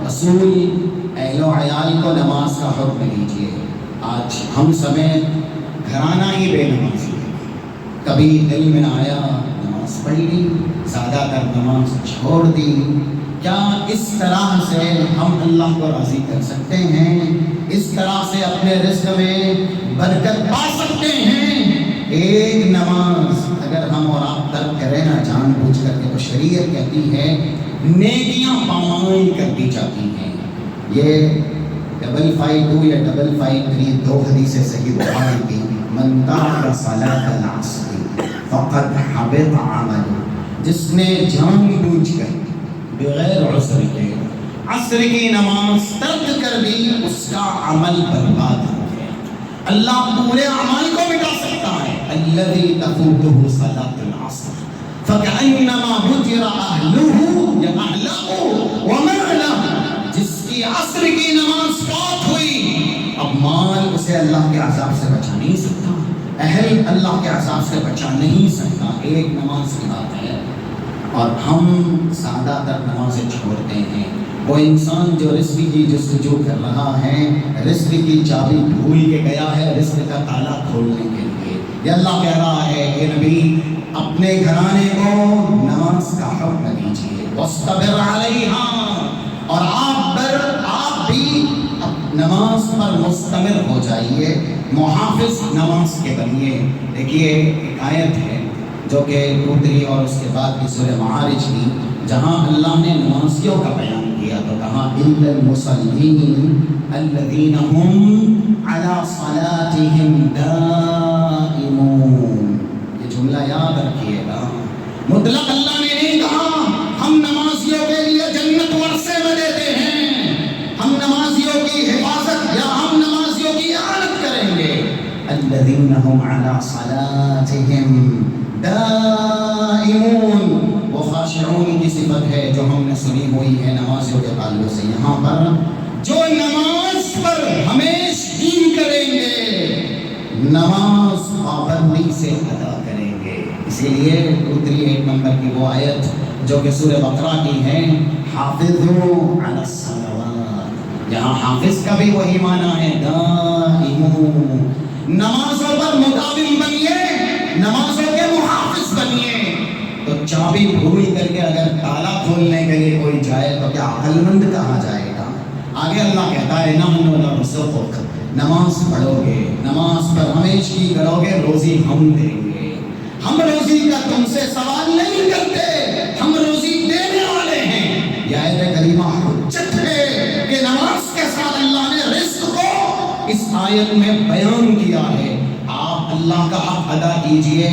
رسول اہل و عیال کو نماز کا حکم دیجیے. آج ہم سمیت گھرانہ ہی بے نمازی ہے. کبھی دل میں آیا نماز پڑھ لی، زیادہ تر نماز چھوڑ دی. کیا اس طرح سے ہم اللہ کو راضی کر سکتے ہیں؟ اس طرح سے اپنے رزق میں برکت پا سکتے ہیں؟ ایک نماز اگر ہم اور آپ ترک کریں نا جان بوجھ کر کے تو شریعت کہتی ہے نیکیاں پامال کر دی جاتی ہیں. یہ 552 یا 553 دو حدیثیں صحیح بخاری کی. من ترک صلاۃ العصر فقد حبط عمله. جس نے جان بوجھ کر بغیر عذر کے عصر کی نماز ترک کر دی اس کا عمل برباد ہو گیا. اللہ پورے عمل کو مٹا سکتا ہے. الذي تفوته صلاة العصر فكأنما وتر أهله یا أهله وماله، جس کی عصر کی نماز فوت ہوئی، اب مال اسے اللہ کے عذاب سے بچا نہیں سکتا، اہل اللہ کے عذاب سے بچا نہیں سکتا، ایک نماز کی بات ہے۔ اور ہم زیادہ تر نمازیں چھوڑتے ہیں۔ وہ انسان جو رزق کی جستجو کر رہا ہے، رزق کی چابی بھول کے گیا ہے رزق کا تالا کھولنے کے لیے، یہ اللہ کہہ رہا ہے کہ نبی اپنے گھرانے کو نماز کا حکم دیجیے، واصطبر علیہا، اور آپ بھی نماز پر مستمر ہو جائیے، محافظ نماز کے بنیے۔ دیکھیے ایک آیت ہے جو کہ اتری اور اس کے بعد کی سورہ معارج کی، جہاں اللہ نے نمازیوں کا بیان کیا تو کہا الا المصلین الذین هم علی صلاتهم دائمون۔ یہ جملہ یاد رکھیے گا، مطلق اللہ نے نہیں کہا ہم نمازیوں کے لیے جنت ورثے میں دیتے ہیں، ہم نمازیوں کی حفاظت یا ہم نمازیوں کی اعانت کریں گے۔ الذین هم علی صلاتهم دائمون، وہ خاشعون کی صفت ہے جو ہم نے سنی ہوئی ہے نمازیوں کے تعلق سے۔ یہاں پر جو نماز پر ہمیشگی کریں گے، نماز پابندی سے ادا کریں گے۔ اسی لیے اتری 1 نمبر کی وہ آیت جو کہ سورہ بقرہ کی ہے، حافظوا علی الصلوات، یہاں حافظ کا بھی وہی معنی ہے، دائمون، نمازوں پر مداوم بنیے، نمازوں کے محافظ بنیے۔ تو چابی بھول کر کے اگر تالا کھولنے کے لیے کوئی جائے تو کیا عقل مند کہا جائے گا؟ آگے اللہ کہتا ہے نحن نرزقک، نماز پڑھو گے، نماز پر ہمیشگی کرو گے، روزی ہم دیں گے۔ ہم روزی کا تم سے سوال نہیں کرتے، ہم روزی دینے والے ہیں۔ یہ آیت کریمہ حجت ہے کہ نماز کے ساتھ اللہ نے رزق کو اس آیت میں بیان کیا ہے۔ آپ اللہ کا حق ادا کیجئے،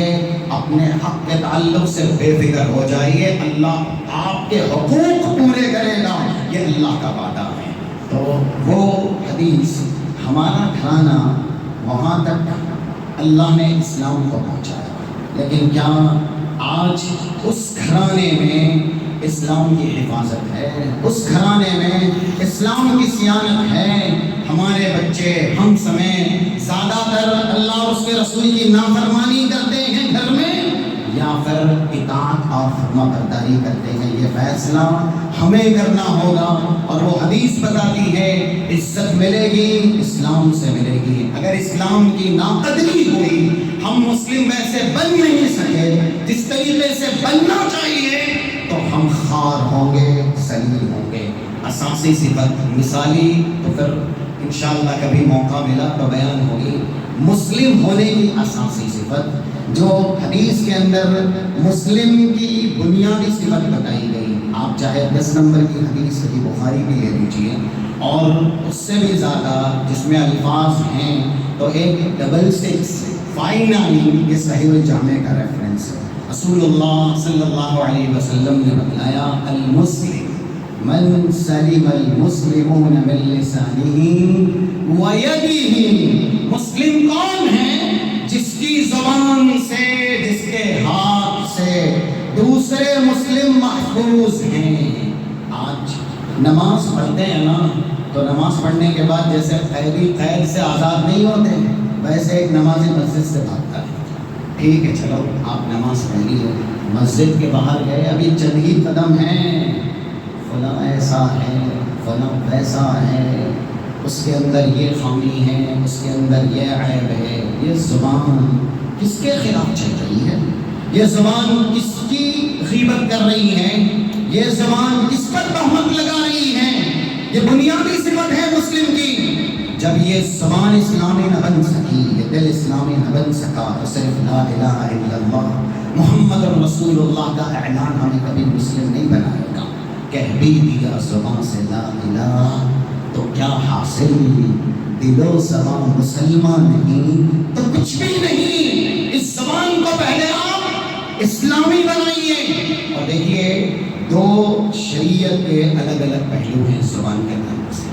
اپنے حق کے تعلق سے بے فکر ہو جائیے، اللہ آپ کے حقوق پورے کرے گا، یہ اللہ کا وعدہ ہے۔ تو وہ حدیث ہمارا گھرانہ وہاں تک اللہ نے اسلام کو پہنچایا، لیکن کیا آج اس گھرانے میں اسلام کی حفاظت ہے؟ اس گھرانے میں اسلام کی صیانت ہے؟ ہمارے بچے ہم سمیت زیادہ تر اللہ اور اس کے رسول کی نافرمانی کرتے ہیں گھر میں، یا پھر اطاعت اور فرما برداری کرتے ہیں؟ یہ فیصلہ ہمیں کرنا ہوگا۔ اور وہ حدیث بتاتی ہے عزت ملے گی اسلام سے ملے گی۔ اگر اسلام کی ناقدری ہوئی، ہم مسلم ویسے بن نہیں سکے جس طریقے سے بننا چاہیے، تو ہم خوار ہوں گے، ذلیل ہوں گے۔ اساسی صفت مثالی تو پھر انشاءاللہ کبھی موقع ملا تو بیان ہوگی۔ مسلم ہونے کی اساسی صفت جو حدیث کے اندر مسلم کی بنیادی صفت بتائی گئی، آپ چاہے 10 نمبر کی حدیث صحیح بخاری بھی لے لیجئے اور اس سے بھی زیادہ جس میں الفاظ ہیں، تو ایک 6659 یہ صحیح الجامع کا ریفرنس ہے۔ رسول اللہ صلی اللہ علیہ وسلم نے بتلایا المسلم من سلم المسلمون من لسانه ويده، مسلم کون ہے؟ جس کی زبان سے، جس کے ہاتھ سے دوسرے مسلم محفوظ ہیں۔ آج نماز پڑھتے ہیں نا، تو نماز پڑھنے کے بعد جیسے قیدی قید سے آزاد نہیں ہوتے ہیں، ویسے ایک نمازی مسجد سے بھاگتا ہے۔ ٹھیک ہے چلو آپ نماز پڑھ لیے، مسجد کے باہر گئے، ابھی چند ہی قدم ہیں، فلاں ایسا ہے، فلاں ویسا ہے، اس کے اندر یہ خامی ہے، اس کے اندر یہ عیب ہے۔ یہ زبان کس کے خلاف چل رہی ہے؟ یہ زبان کس کی غیبت کر رہی ہے؟ یہ زبان کس پر تہمت لگا رہی ہے؟ یہ بنیادی صفت ہے مسلم کی۔ جب یہ زبان اسلامی نہ بن سکی، یہ دل اسلامی نہ بن سکا، تو صرف لا الہ الا اللہ محمد رسول اللہ کا اعلان ہمیں کبھی مسلم نہیں بنائے گا۔ کہہ بھی دیا زبان سے لا الہ تو کیا حاصل، دل و زبان مسلمان نہیں تو کچھ بھی نہیں۔ اس زبان کو پہلے آپ اسلامی بنائیے۔ اور دیکھیے دو شریعت کے الگ الگ پہلو ہیں زبان کے تعلق سے۔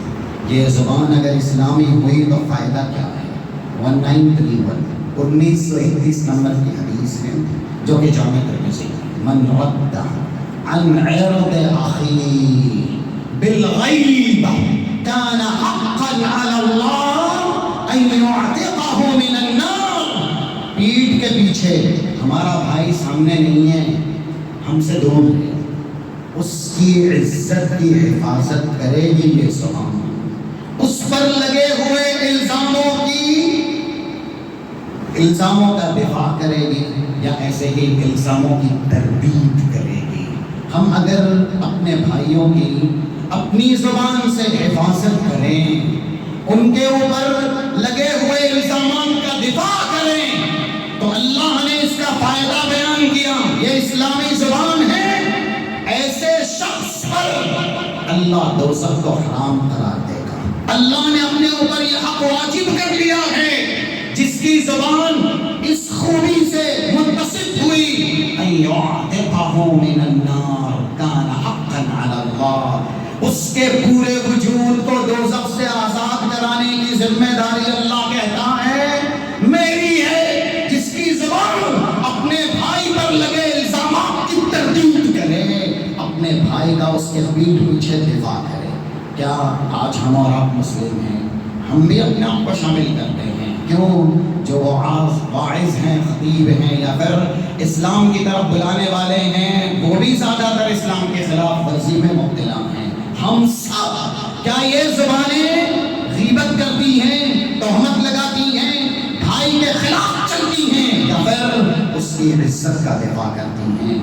یہ زبان اگر اسلامی ہوئی تو فائدہ کیا ہے؟ 1931 1931 نمبر کی حدیث ہے جو کہ جامع ترمذی من رد عن عرض اخی بالغیب کان حقا علی اللہ ان یعتقہ من النار. پیٹھ کے پیچھے ہمارا بھائی سامنے نہیں ہے، ہم سے دور ہے، اس کی عزت کی حفاظت کرے گی یہ زبان، اس پر لگے ہوئے الزاموں کا دفاع کرے گی یا ایسے ہی الزاموں کی تردید کرے گی. ہم اگر اپنے بھائیوں کی اپنی زبان سے حفاظت کریں، ان کے اوپر لگے ہوئے الزامات کا دفاع کریں، تو اللہ نے اس کا فائدہ بیان کیا. یہ اسلامی زبان ہے، ایسے شخص پر اللہ دوزخ کو حرام قرار دے گا. اللہ نے اپنے اوپر یہ حق واجب کر لیا ہے جس کی زبان اس خوبی سے متصف ہوئی ان یعتقہ من النار کان حقا علی اللہ، اس کے پورے وجود کو دوزخ سے آزاد کرانے کی ذمہ داری اللہ کہتا ہے میری ہے. جس کی زبان اپنے بھائی پر لگے الزامات کی تردید کرے، اپنے بھائی کا اس کے پیٹھ پیچھے دفاع کرے. کیا آج ہم اور آپ مسلم ہیں؟ ہم بھی اپنے آپ کو شامل کرتے ہیں. کیوں؟ جو واعظ ہیں، خطیب ہیں، یا پھر اسلام کی طرف بلانے والے ہیں، وہ بھی زیادہ تر اسلام کے خلاف ورزی میں مبتلا ہیں. ہم سب کیا یہ زبانیں غیبت کرتی ہیں، تہمت لگاتی ہیں، بھائی کے خلاف چلتی ہیں، یا پھر اس کی عزت کا دفاع کرتی ہیں؟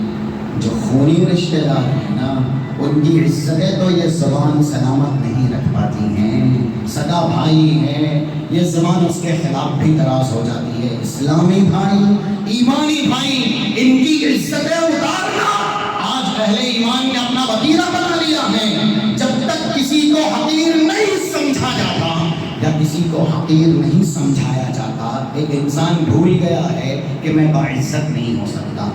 جو خونی رشتہ دار ہیں نا، ان کی عزتیں تو یہ زبان سلامت نہیں رکھ پاتی ہیں. سگا بھائی ہے، یہ زبان اس کے خلاف بھی دراز ہو جاتی ہے. اسلامی بھائی، ایمانی بھائی، ان کی عزتیں اتارنا آج اہل ایمان نے اپنا وتیرہ بنا لیا ہے. جب تک کسی کو حقیر نہیں سمجھا جاتا یا کسی کو حقیر نہیں سمجھایا جاتا، ایک انسان بھول گیا ہے کہ میں باعزت نہیں ہو سکتا.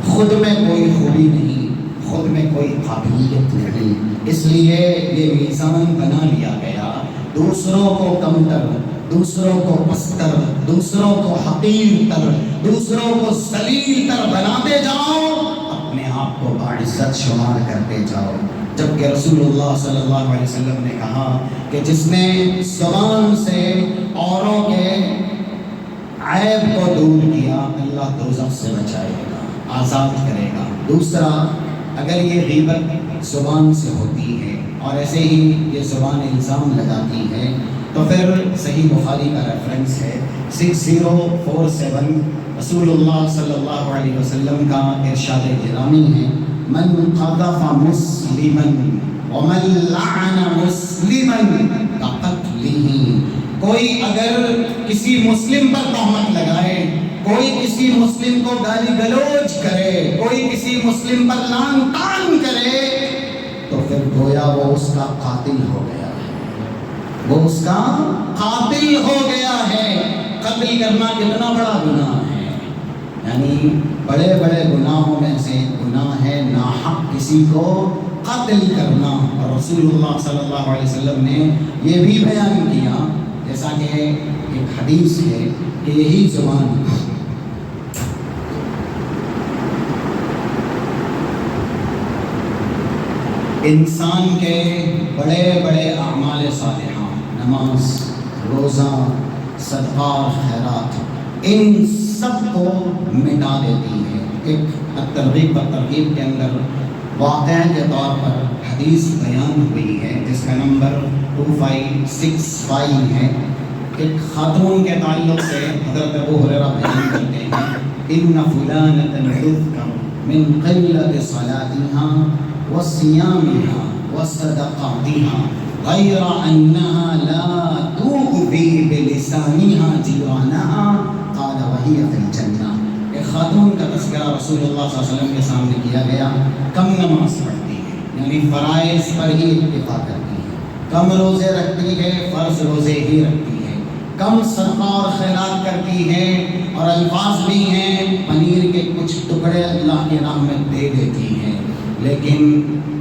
خود میں کوئی خوبی نہیں، خود میں کوئی قابلیت نہیں، اس لیے یہ میزان بنا لیا گیا. دوسروں کو کمتر، دوسروں کو پستر، دوسروں کو حقیر تر، دوسروں کو ذلیل تر بناتے جاؤ، اپنے آپ کو باعزت شمار کرتے جاؤ. جبکہ رسول اللہ صلی اللہ علیہ وسلم نے کہا کہ جس نے زبان سے اوروں کے عیب کو دور کیا، اللہ دوزخ سے بچائے گا، آزاد کرے گا. دوسرا، اگر یہ غیبت زبان سے ہوتی ہے اور ایسے ہی یہ زبان الزام لگاتی ہے، تو پھر صحیح بخاری کا ریفرنس ہے 6047. رسول اللہ صلی اللہ علیہ وسلم کا ارشاد گرامی ہے من قذف مسلما ومن لعن مسلما كقتله. کوئی اگر کسی مسلم پر تہمت لگائے، کوئی کسی مسلم کو گالی گلوچ کرے، کوئی کسی مسلم پر لعن طعن کرے، تو پھر گویا وہ اس کا قاتل ہو گیا ہے، وہ اس کا قاتل ہو گیا ہے. قتل کرنا کتنا بڑا گناہ ہے، یعنی بڑے بڑے گناہوں میں سے گناہ ہے ناحق کسی کو قتل کرنا. اور رسول اللہ صلی اللہ علیہ وسلم نے یہ بھی بیان کیا، جیسا کہ ایک حدیث ہے کہ یہی زبان انسان کے بڑے بڑے اعمال صالحہ، نماز، روزہ، صدقہ، خیرات، ان سب کو مٹا دیتی ہے. ایک ترغیب و ترغیب کے اندر واقعہ کے طور پر حدیث بیان ہوئی ہے جس کا نمبر 2565 ہے. ایک خاتون کے تعلق سے حضرت ابو ہریرہ بیان کرتے ہیں ان فلانۃ تذکر من قلۃ صلاتها وصيامها وصدقاتها غير أنها لا تؤذي بلسانها جيرانها قال وهي في الجنة. ایک خاتون کا تذکرہ رسول اللہ صلی اللہ علیہ وسلم کے سامنے کیا گیا. کم نماز پڑھتی ہے، یعنی فرائض پر ہی اکتفا کرتی ہے، کم روزے رکھتی ہے، فرض روزے ہی رکھتی ہے، کم صدقہ اور خیرات کرتی ہے، اور الفاظ بھی ہیں پنیر کے کچھ ٹکڑے اللہ کی راہ میں دے دیتی ہے، لیکن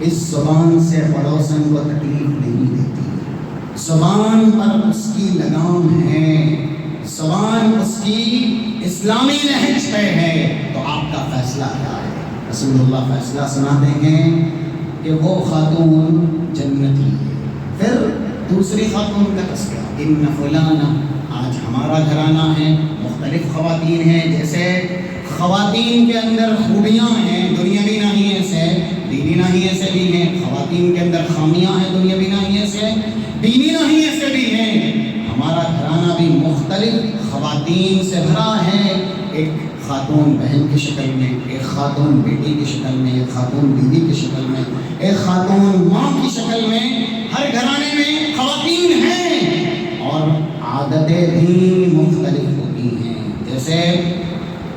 اس زبان سے پڑوسن کو تکلیف نہیں دیتی. زبان پر اس کی لگام ہے، زبان اس کی اسلامی نہج پہ ہے، تو آپ کا فیصلہ کیا ہے؟ رسول اللہ فیصلہ سناتے ہیں کہ وہ خاتون جنتی ہے۔ پھر دوسری خاتون کا تذکرہ، ان فلانا، آج ہمارا گھرانہ ہے، مختلف خواتین ہیں، جیسے خواتین کے اندر خوبیاں ہیں دنیاوی ناحیے سے، دینی ناحیے سے بھی ہیں، خواتین کے اندر خامیاں ہیں دنیاوی ناحیے سے، دینی ناحیے سے بھی ہیں۔ ہمارا گھرانہ بھی مختلف خواتین سے بھرا ہے، ایک خاتون بہن کی شکل میں، ایک خاتون بیٹی کی شکل میں، ایک خاتون بیوی کی شکل میں، ایک خاتون ماں کی شکل میں۔ ہر گھرانے میں خواتین ہیں اور عادتیں بھی مختلف ہوتی ہیں، جیسے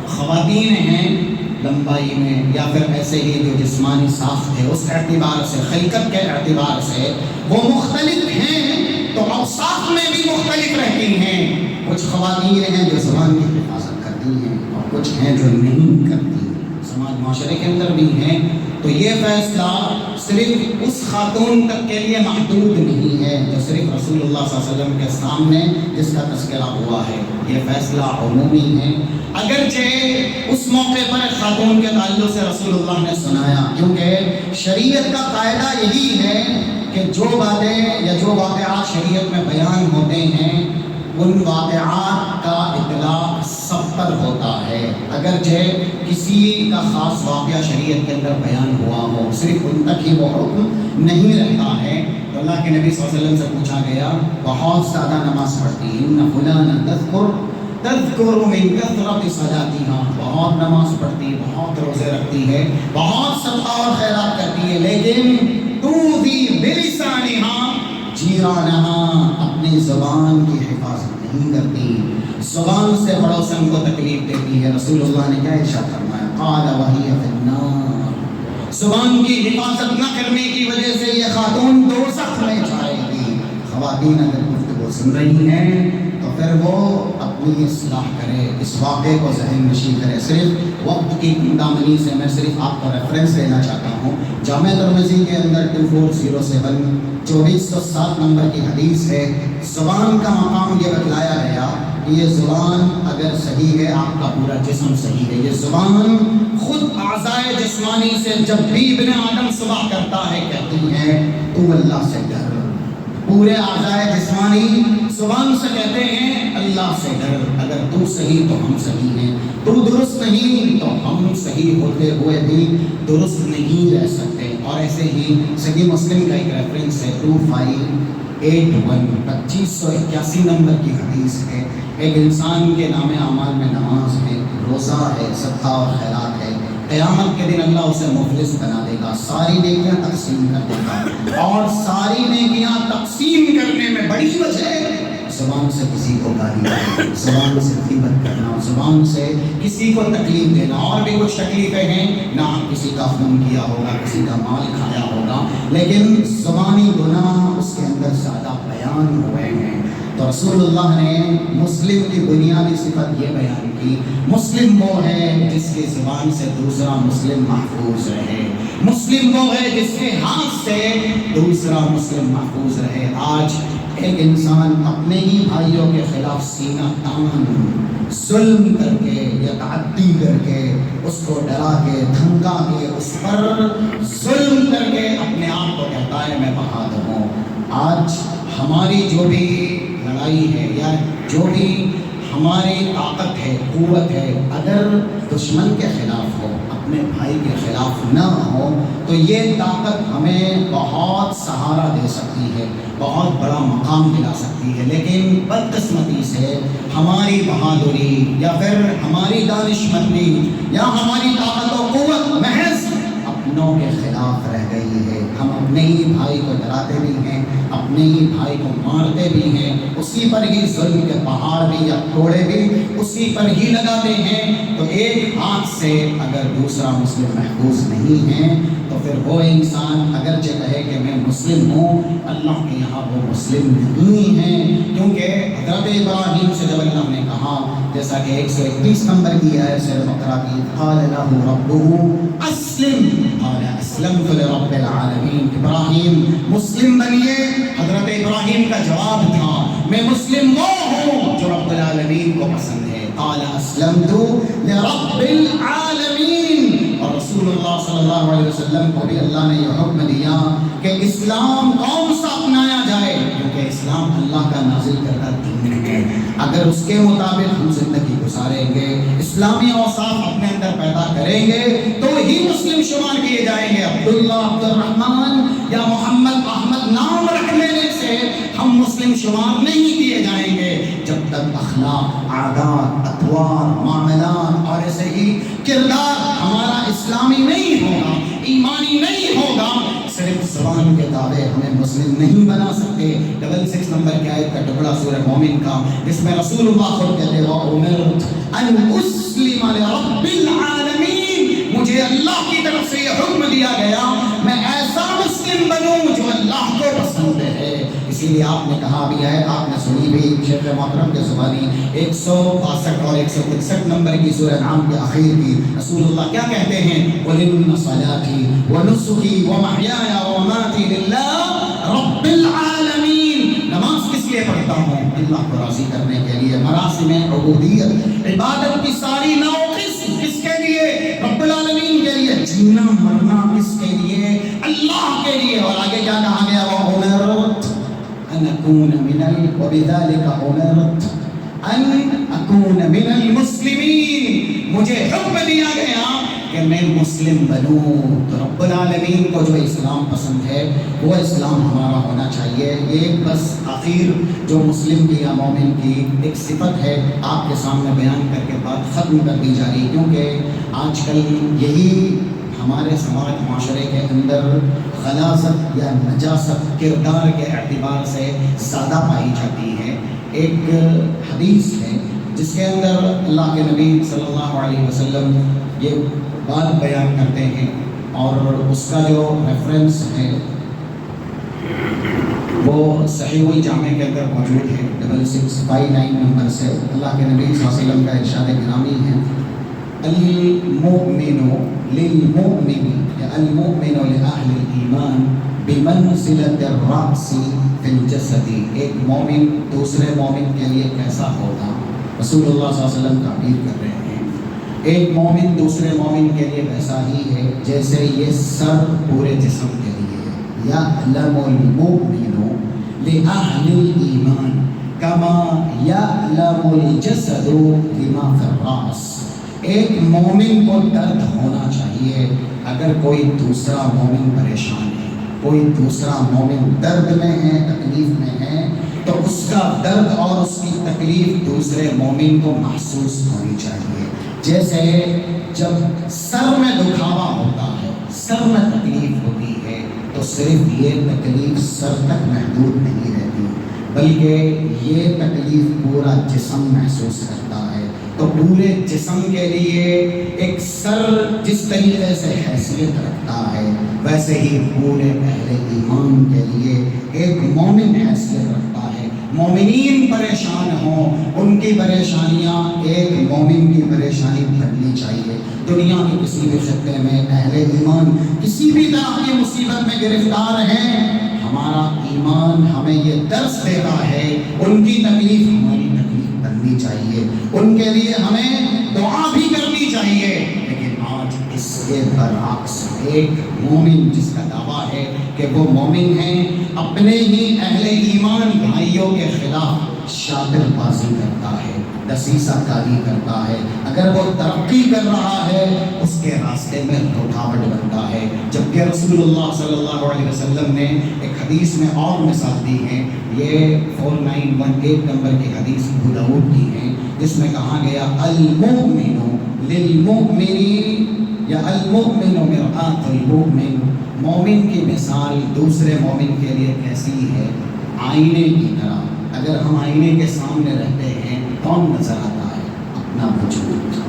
خواتین ہیں لمبائی میں یا پھر ایسے ہی جو جسمانی ساخت ہے اس اعتبار سے، خلقت کے اعتبار سے وہ مختلف ہیں، تو اوصاف میں بھی مختلف رہتی ہیں۔ کچھ خواتین ہیں جو زبان کی حفاظت کرتی ہیں اور کچھ ہیں جو نہیں کرتی، سماج معاشرے کے اندر بھی ہیں۔ تو یہ فیصلہ صرف اس خاتون تک کے لیے محدود نہیں ہے جو صرف رسول اللہ صلی اللہ علیہ وسلم کے سامنے جس کا تذکرہ ہوا ہے، یہ فیصلہ عمومی ہے۔ اگرچہ اس موقع پر خاتون کے تعلق سے رسول اللہ نے سنایا، کیونکہ شریعت کا قاعدہ یہی ہے کہ جو باتیں یا جو واقعات شریعت میں بیان ہوتے ہیں ان واقعات کا اطلاق سب پر ہوتا ہے۔ اگرچہ کسی کا خاص واقعہ شریعت کے اندر بیان ہوا ہو، صرف ان تک ہی وہ حکم نہیں رہتا ہے۔ تو اللہ کے نبی صلی اللہ علیہ وسلم سے پوچھا گیا، بہت زیادہ نماز پڑھتی، ان فلانا تذکر من کثرت صلاتها، بہت نماز پڑھتی، بہت روزے رکھتی ہے، بہت صدقہ اور خیرات کرتی ہے، لیکن تؤذی بلسانها جیرانہا، اپنی زبان کی حفاظت نہیں کرتی، زبان سے پڑوسن کو تکلیف دیتی ہے۔ رسول اللہ نے کیا ارشاد فرمایا؟ قال وہی فی النار، زبان کی حفاظت نہ کرنے کی وجہ سے یہ خاتون دوزخ میں جائے گی۔ خواتین اگر گفتگو سن رہی ہیں تو پھر وہ اپنی اصلاح کرے، اس واقعے کو ذہن نشین کرے۔ صرف وقت کی دامنی سے میں صرف آپ کو ریفرنس دینا چاہتا ہوں، جامع ترمذی کے اندر 2407 2407 نمبر کی حدیث ہے۔ زبان کا مقام یہ بتلایا گیا کہ یہ زبان اگر صحیح ہے آپ کا پورا جسم صحیح ہے۔ یہ زبان خود اعضائے جسمانی سے جب بھی ابن آدم صبح کرتا ہے کہتی ہے تو اللہ سے ڈر، پورے اعضائے جسمانی زبان سے کہتے ہیں اللہ سے ڈر، اگر تو صحیح تو ہم صحیح ہیں، تو درست نہیں تو ہم صحیح ہوتے ہوئے بھی درست نہیں رہ سکتے۔ اور ایسے ہی صحیح مسلم کا ایک ریفرنس ہے 2581 2581 نمبر کی حدیث ہے، ایک انسان کے نام اعمال میں نماز ہے، روزہ ہے، صدقہ اور خیرات ہے، قیامت کے دن اللہ اسے مفلس بنا دے گا، ساری نیکیاں تقسیم کر دے گا، اور ساری نیکیاں تقسیم کرنے میں بڑی وجہ زبان سے کسی کو گالی دینا، زبان سے غیبت کرنا، زبان سے کسی کو تکلیف دینا، اور بھی کچھ تکلیفیں ہیں، نہ کسی کا خون کیا ہوگا، کسی کا مال کھایا ہوگا، لیکن زبانی گناہ اس کے اندر زیادہ بیان ہوئے ہیں۔ تو رسول اللہ نے مسلم کی بنیادی صفت یہ بیان کی، مسلم وہ ہے جس کی زبان سے دوسرا مسلم محفوظ رہے، مسلم وہ ہے جس کے ہاتھ سے دوسرا مسلم محفوظ رہے۔ آج ایک انسان اپنے ہی بھائیوں کے خلاف سینہ تان، ظلم کر کے یا تعدی کر کے، اس کو ڈرا کے دھمکا کے، اس پر ظلم کر کے اپنے آپ کو کہتا ہے میں بہادر ہوں۔ آج ہماری جو بھی لڑائی ہے یا جو بھی ہماری طاقت ہے، قوت ہے، اگر دشمن کے خلاف ہو، اپنے بھائی کے خلاف نہ ہو، تو یہ طاقت ہمیں بہت سہارا دے سکتی ہے، بہت بڑا مقام دلا سکتی ہے، لیکن بدقسمتی سے ہماری بہادری یا پھر ہماری دانش مندی یا ہماری طاقت و قوت محض اپنوں کے خلاف رہ گئی ہے۔ ہم اپنے ہی بھائی کو ڈراتے بھی ہیں، اپنے ہی بھائی کو مارتے بھی ہیں، اسی پر ہی ظلم کے پہاڑ بھی یا کوڑے بھی اسی پر ہی لگاتے ہیں۔ تو ایک ہاتھ سے اگر دوسرا مسلم محفوظ نہیں ہے تو پھر وہ انسان اگرچہ کہے کہ میں مسلم ہوں، اللہ کے یہاں وہ مسلم نہیں ہے، کیونکہ حضرت ابراہیم سے جب اللہ نے کہا، جیسا کہ 131 نمبر کی آیت سورہ بقرہ کی، قال لہ ربہ اسلم قال اسلمت لرب العالمین، ابراہیم مسلم بنیے۔ حضرت ابراہیم کا جواب تھا میں مسلم وہ ہوں جو رب رب العالمین کو پسند ہے. قال اسلمت لرب العالمین. اور رسول اللہ صلی اللہ علیہ وسلم کو بھی اللہ نے یہ حکم دیا کہ اسلام کون سا اپنایا جائے، کیونکہ اسلام اللہ کا نازل کردہ دین ہے. اگر اس کے مطابق ہم زندگی گزاریں گے، اسلامی اوصاف اپنے اندر پیدا کریں گے تو ہی مسلم شمار کیے جائیں گے. عبداللہ، عبد الرحمن یا محمد، احمد نام رکھ لینے سے ہم مسلم شمار نہیں کیے جائیں گے جب تک اخلاق، عادات، اطوار، معاملات اور ایسے ہی کردار ہمارا اسلامی نہیں ہوگا، ایمانی نہیں ہوگا. صرف زبان کے دعوے ہمیں مسلم نہیں بنا سکتے. 66 نمبر کی آیت کا ٹکڑا سورہ مومن کا، جس میں رسول اللہ خود کہتے ہیں وَأُمِرْتُ أَنْ أُسْلِمَ لِرَبِّ الْعَالَمِينَ. مجھے اللہ کی طرف سے یہ حکم دیا گیا میں ایسا مسلم بنوں جو اللہ کو پسند ہے. اسی لیے آپ نے کہا بھی ہے، آپ نے سنی بھی شیخ محترم کے زبانی 162 اور 163 نمبر کی سورہ انعام کے آخر کی رسول اللہ کیا کہتے ہیں؟ قُلْ إِنَّ صَلَاتِي وَنُسُكِي وَمَحْيَايَ وَمَمَاتِي لِلَّهِ رَبِّ الْعَالَمِينَ. نماز کس لیے پڑھتا ہوں؟ اللہ کو راضی کرنے کے لیے. مراسم عبودیت، عبادت کی ساری نواقص کس کے لیے؟ رب العالمین کے لیے. جینا مرنا کس کے لیے؟ اللہ کے لیے. اور آگے کیا کہا گیا؟ وَأُمِرْتُ أن أكون وبذلك أمرت أن أكون من المسلمين. مجھے حکم دیا گیا کہ میں مسلم بنوں. تو رب العالمین کو جو اسلام پسند ہے وہ اسلام ہمارا ہونا چاہیے. یہ بس آخر جو مسلم کی یا مومن کی ایک صفت ہے آپ کے سامنے بیان کر کے بات ختم کر دی جا رہی، کیونکہ آج کل یہی ہمارے سماج معاشرے کے اندر غلاظت یا نجاست کردار کے اعتبار سے زیادہ پائی جاتی ہے. ایک حدیث ہے جس کے اندر اللہ کے نبی صلی اللہ علیہ وسلم یہ بات بیان کرتے ہیں، اور اس کا جو ریفرنس ہے وہ صحیح الجامع کے اندر موجود ہے 6659 نمبر سے. اللہ کے نبی صلی اللہ علیہ وسلم کا ارشاد گرامی ہے المؤمن للمؤمن یا المؤمن لأہل الایمان بمنزلۃ الرأس فی الجسد. ایک مومن دوسرے مومن کے لیے کیسا ہوگا؟ رسول اللہ صلی اللہ علیہ وسلم تعبیر کر رہے ہیں ایک مومن دوسرے مومن کے لیے ویسا ہی ہے جیسے یہ سر پورے جسم کے لیے ہے. یعلم المؤمن لأہل الایمان کما یعلم الجسد لما فی الرأس. ایک مومن کو درد ہونا چاہیے اگر کوئی دوسرا مومن پریشان ہے، کوئی دوسرا مومن درد میں ہے، تکلیف میں ہے، تو اس کا درد اور اس کی تکلیف دوسرے مومن کو محسوس ہونی چاہیے. جیسے جب سر میں دکھاوا ہوتا ہے، سر میں تکلیف ہوتی ہے، تو صرف یہ تکلیف سر تک محدود نہیں رہتی بلکہ یہ تکلیف پورا جسم محسوس کرتا ہے. تو پورے جسم کے لیے ایک سر جس طریقے سے حیثیت رکھتا ہے ویسے ہی پورے اہل ایمان کے لیے ایک مومن حیثیت رکھتا ہے. مومنین پریشان ہوں، ان کی پریشانیاں ایک مومن کی پریشانی بننی چاہیے. دنیا کے کسی بھی خطے میں اہل ایمان کسی بھی طرح کی مصیبت میں گرفتار ہیں، ہمارا ایمان ہمیں یہ درس دیتا ہے ان کی تکلیف ہماری تکلیف بننی چاہیے، ان کے لیے ہمیں دعا بھی کرنی چاہیے. لیکن آج اس کے برعکس ایک مومن جس کا دعویٰ ہے کہ وہ مومن ہیں، اپنے ہی اہل ایمان بھائیوں کے خلاف شاطر بازی کرتا ہے، دسیسہ کاری کرتا ہے. اگر وہ ترقی کر رہا ہے اس کے راستے میں رکاوٹ بنتا ہے. جبکہ رسول اللہ صلی اللہ علیہ وسلم نے ایک حدیث میں اور مثال دی ہے، یہ 4918 نمبر کی حدیث ابو داؤد کی ہے، جس میں کہا گیا المؤمن للمؤمن یا المؤمن مرآۃ المؤمن. مومن کی مثال دوسرے مومن کے لیے کیسی ہے؟ آئینے کی طرح. اگر ہم آئینے کے سامنے رہتے ہیں کون نظر آتا ہے؟ اپنا وجود،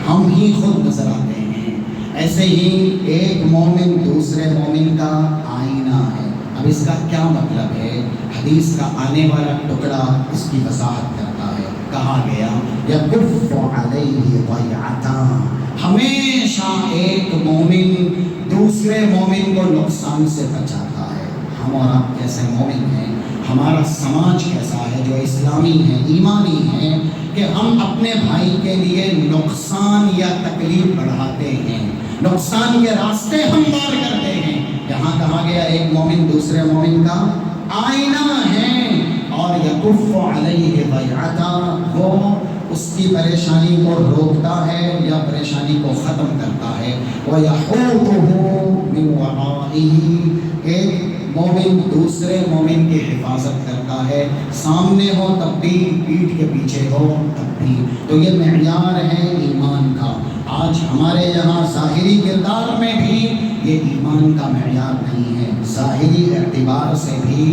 ہم ہی خود نظر آتے ہیں. ایسے ہی ایک مومن دوسرے مومن کا آئینہ ہے. اب اس کا کیا مطلب ہے؟ حدیث کا آنے والا ٹکڑا اس کی وضاحت کرتا ہے. کہا گیا یکف علیہ ضیعتان، ہمیشہ ایک مومن دوسرے مومن کو نقصان سے بچاتا ہے. ہم اور آپ کیسے مومن ہیں؟ ہمارا سماج کیسا ہے جو اسلامی ہے، ایمانی ہے، کہ ہم اپنے بھائی کے لیے نقصان یا تکلیف بڑھاتے ہیں، نقصان کے راستے ہموار کرتے ہیں۔ یہاں کہا گیا ایک مومن دوسرے مومن کا آئینہ ہے، اور یکف علیہ ضیعتا، وہ اس کی پریشانی کو روکتا ہے یا پریشانی کو ختم کرتا ہے۔ وَيَحُوطُهُ مِنْ وَرَائِهِ، ایک مومن دوسرے مومن کی حفاظت کرتا ہے، سامنے ہو تب بھی، پیٹھ کے پیچھے ہو تب بھی۔ تو یہ معیار ہے ایمان کا۔ آج ہمارے یہاں ظاہری کردار میں بھی یہ ایمان کا معیار نہیں ہے، ظاہری اعتبار سے بھی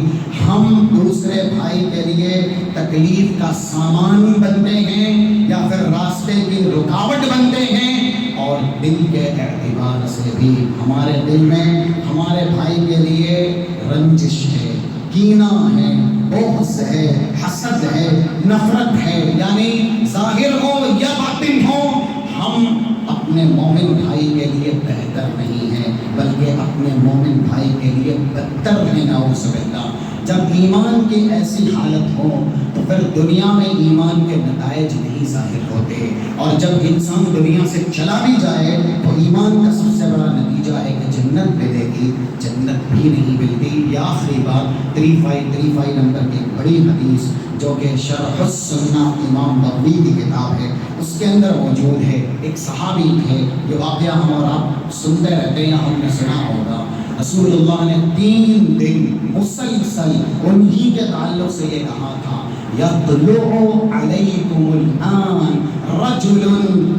ہم دوسرے بھائی کے لیے تکلیف کا سامان بنتے ہیں یا پھر راستے کی رکاوٹ بنتے ہیں، اور دل کے اعتبار سے بھی ہمارے دل میں ہمارے بھائی کے لیے رنجش ہے، کینہ ہے، بغض ہے، حسد ہے، نفرت ہے، یعنی ظاہر ہو یا باطن ہو، ہم اپنے مومن بھائی کے لیے بہتر نہیں ہیں بلکہ اپنے مومن بھائی کے لیے بدتر ہیں، نعوذ باللہ۔ جب ایمان کی ایسی حالت ہو تو پھر دنیا میں ایمان کے نتائج نہیں ظاہر ہوتے، اور جب انسان دنیا سے چلا بھی جائے تو ایمان کا سب سے بڑا نتیجہ ہے کہ جنت ملے گی، جنت بھی نہیں ملتی۔ یہ آخری بات 35 نمبر کی بڑی حدیث جو کہ شرح السنہ امام بغوی کی کتاب ہے، اس کے اندر موجود ہے۔ ایک صحابی تھے، یہ واقعہ ہم اور آپ سنتے رہتے ہیں، ہم نے سنا ہوگا۔ رسول اللہ نے 3 دن مسلسل انہی کے تعلق سے یہ کہا تھا، یطلع علیکم الآن رجل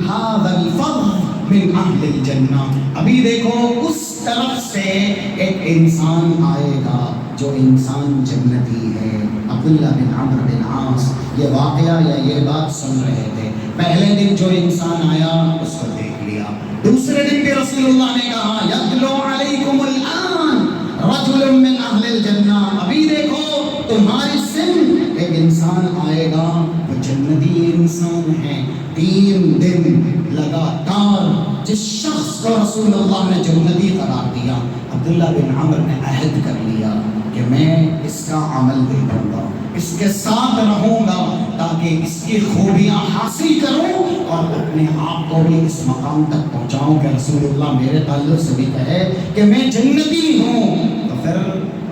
ھذا الفضل من اہل الجنہ، ابھی دیکھو اس طرف سے ایک انسان آئے گا جو انسان جنتی ہے۔ عبداللہ بن عمرو بن عاص یہ واقعہ یا یہ بات سن رہے تھے۔ پہلے دن جو انسان آیا اس کو دیکھ لیا، دوسرے دن بھی رسول اللہ نے کہا یطلع علیکم الآن رجل من اہل الجنہ، ابھی دیکھو تمہاری سن ایک انسان آئے گا وہ جنتی انسان ہے۔ 3 دن لگاتار جس شخص کو رسول اللہ نے جنتی قرار دیا، عبداللہ بن عمرو نے عہد کر لیا کہ میں اس کا عمل دیکھوں گا، اس کے ساتھ رہوں گا تاکہ اس کی خوبیاں حاصل کروں اور اپنے آپ کو بھی اس مقام تک پہنچاؤں کہ رسول اللہ میرے تعلق سے بھی کہے کہ میں جنتی ہوں۔ تو پھر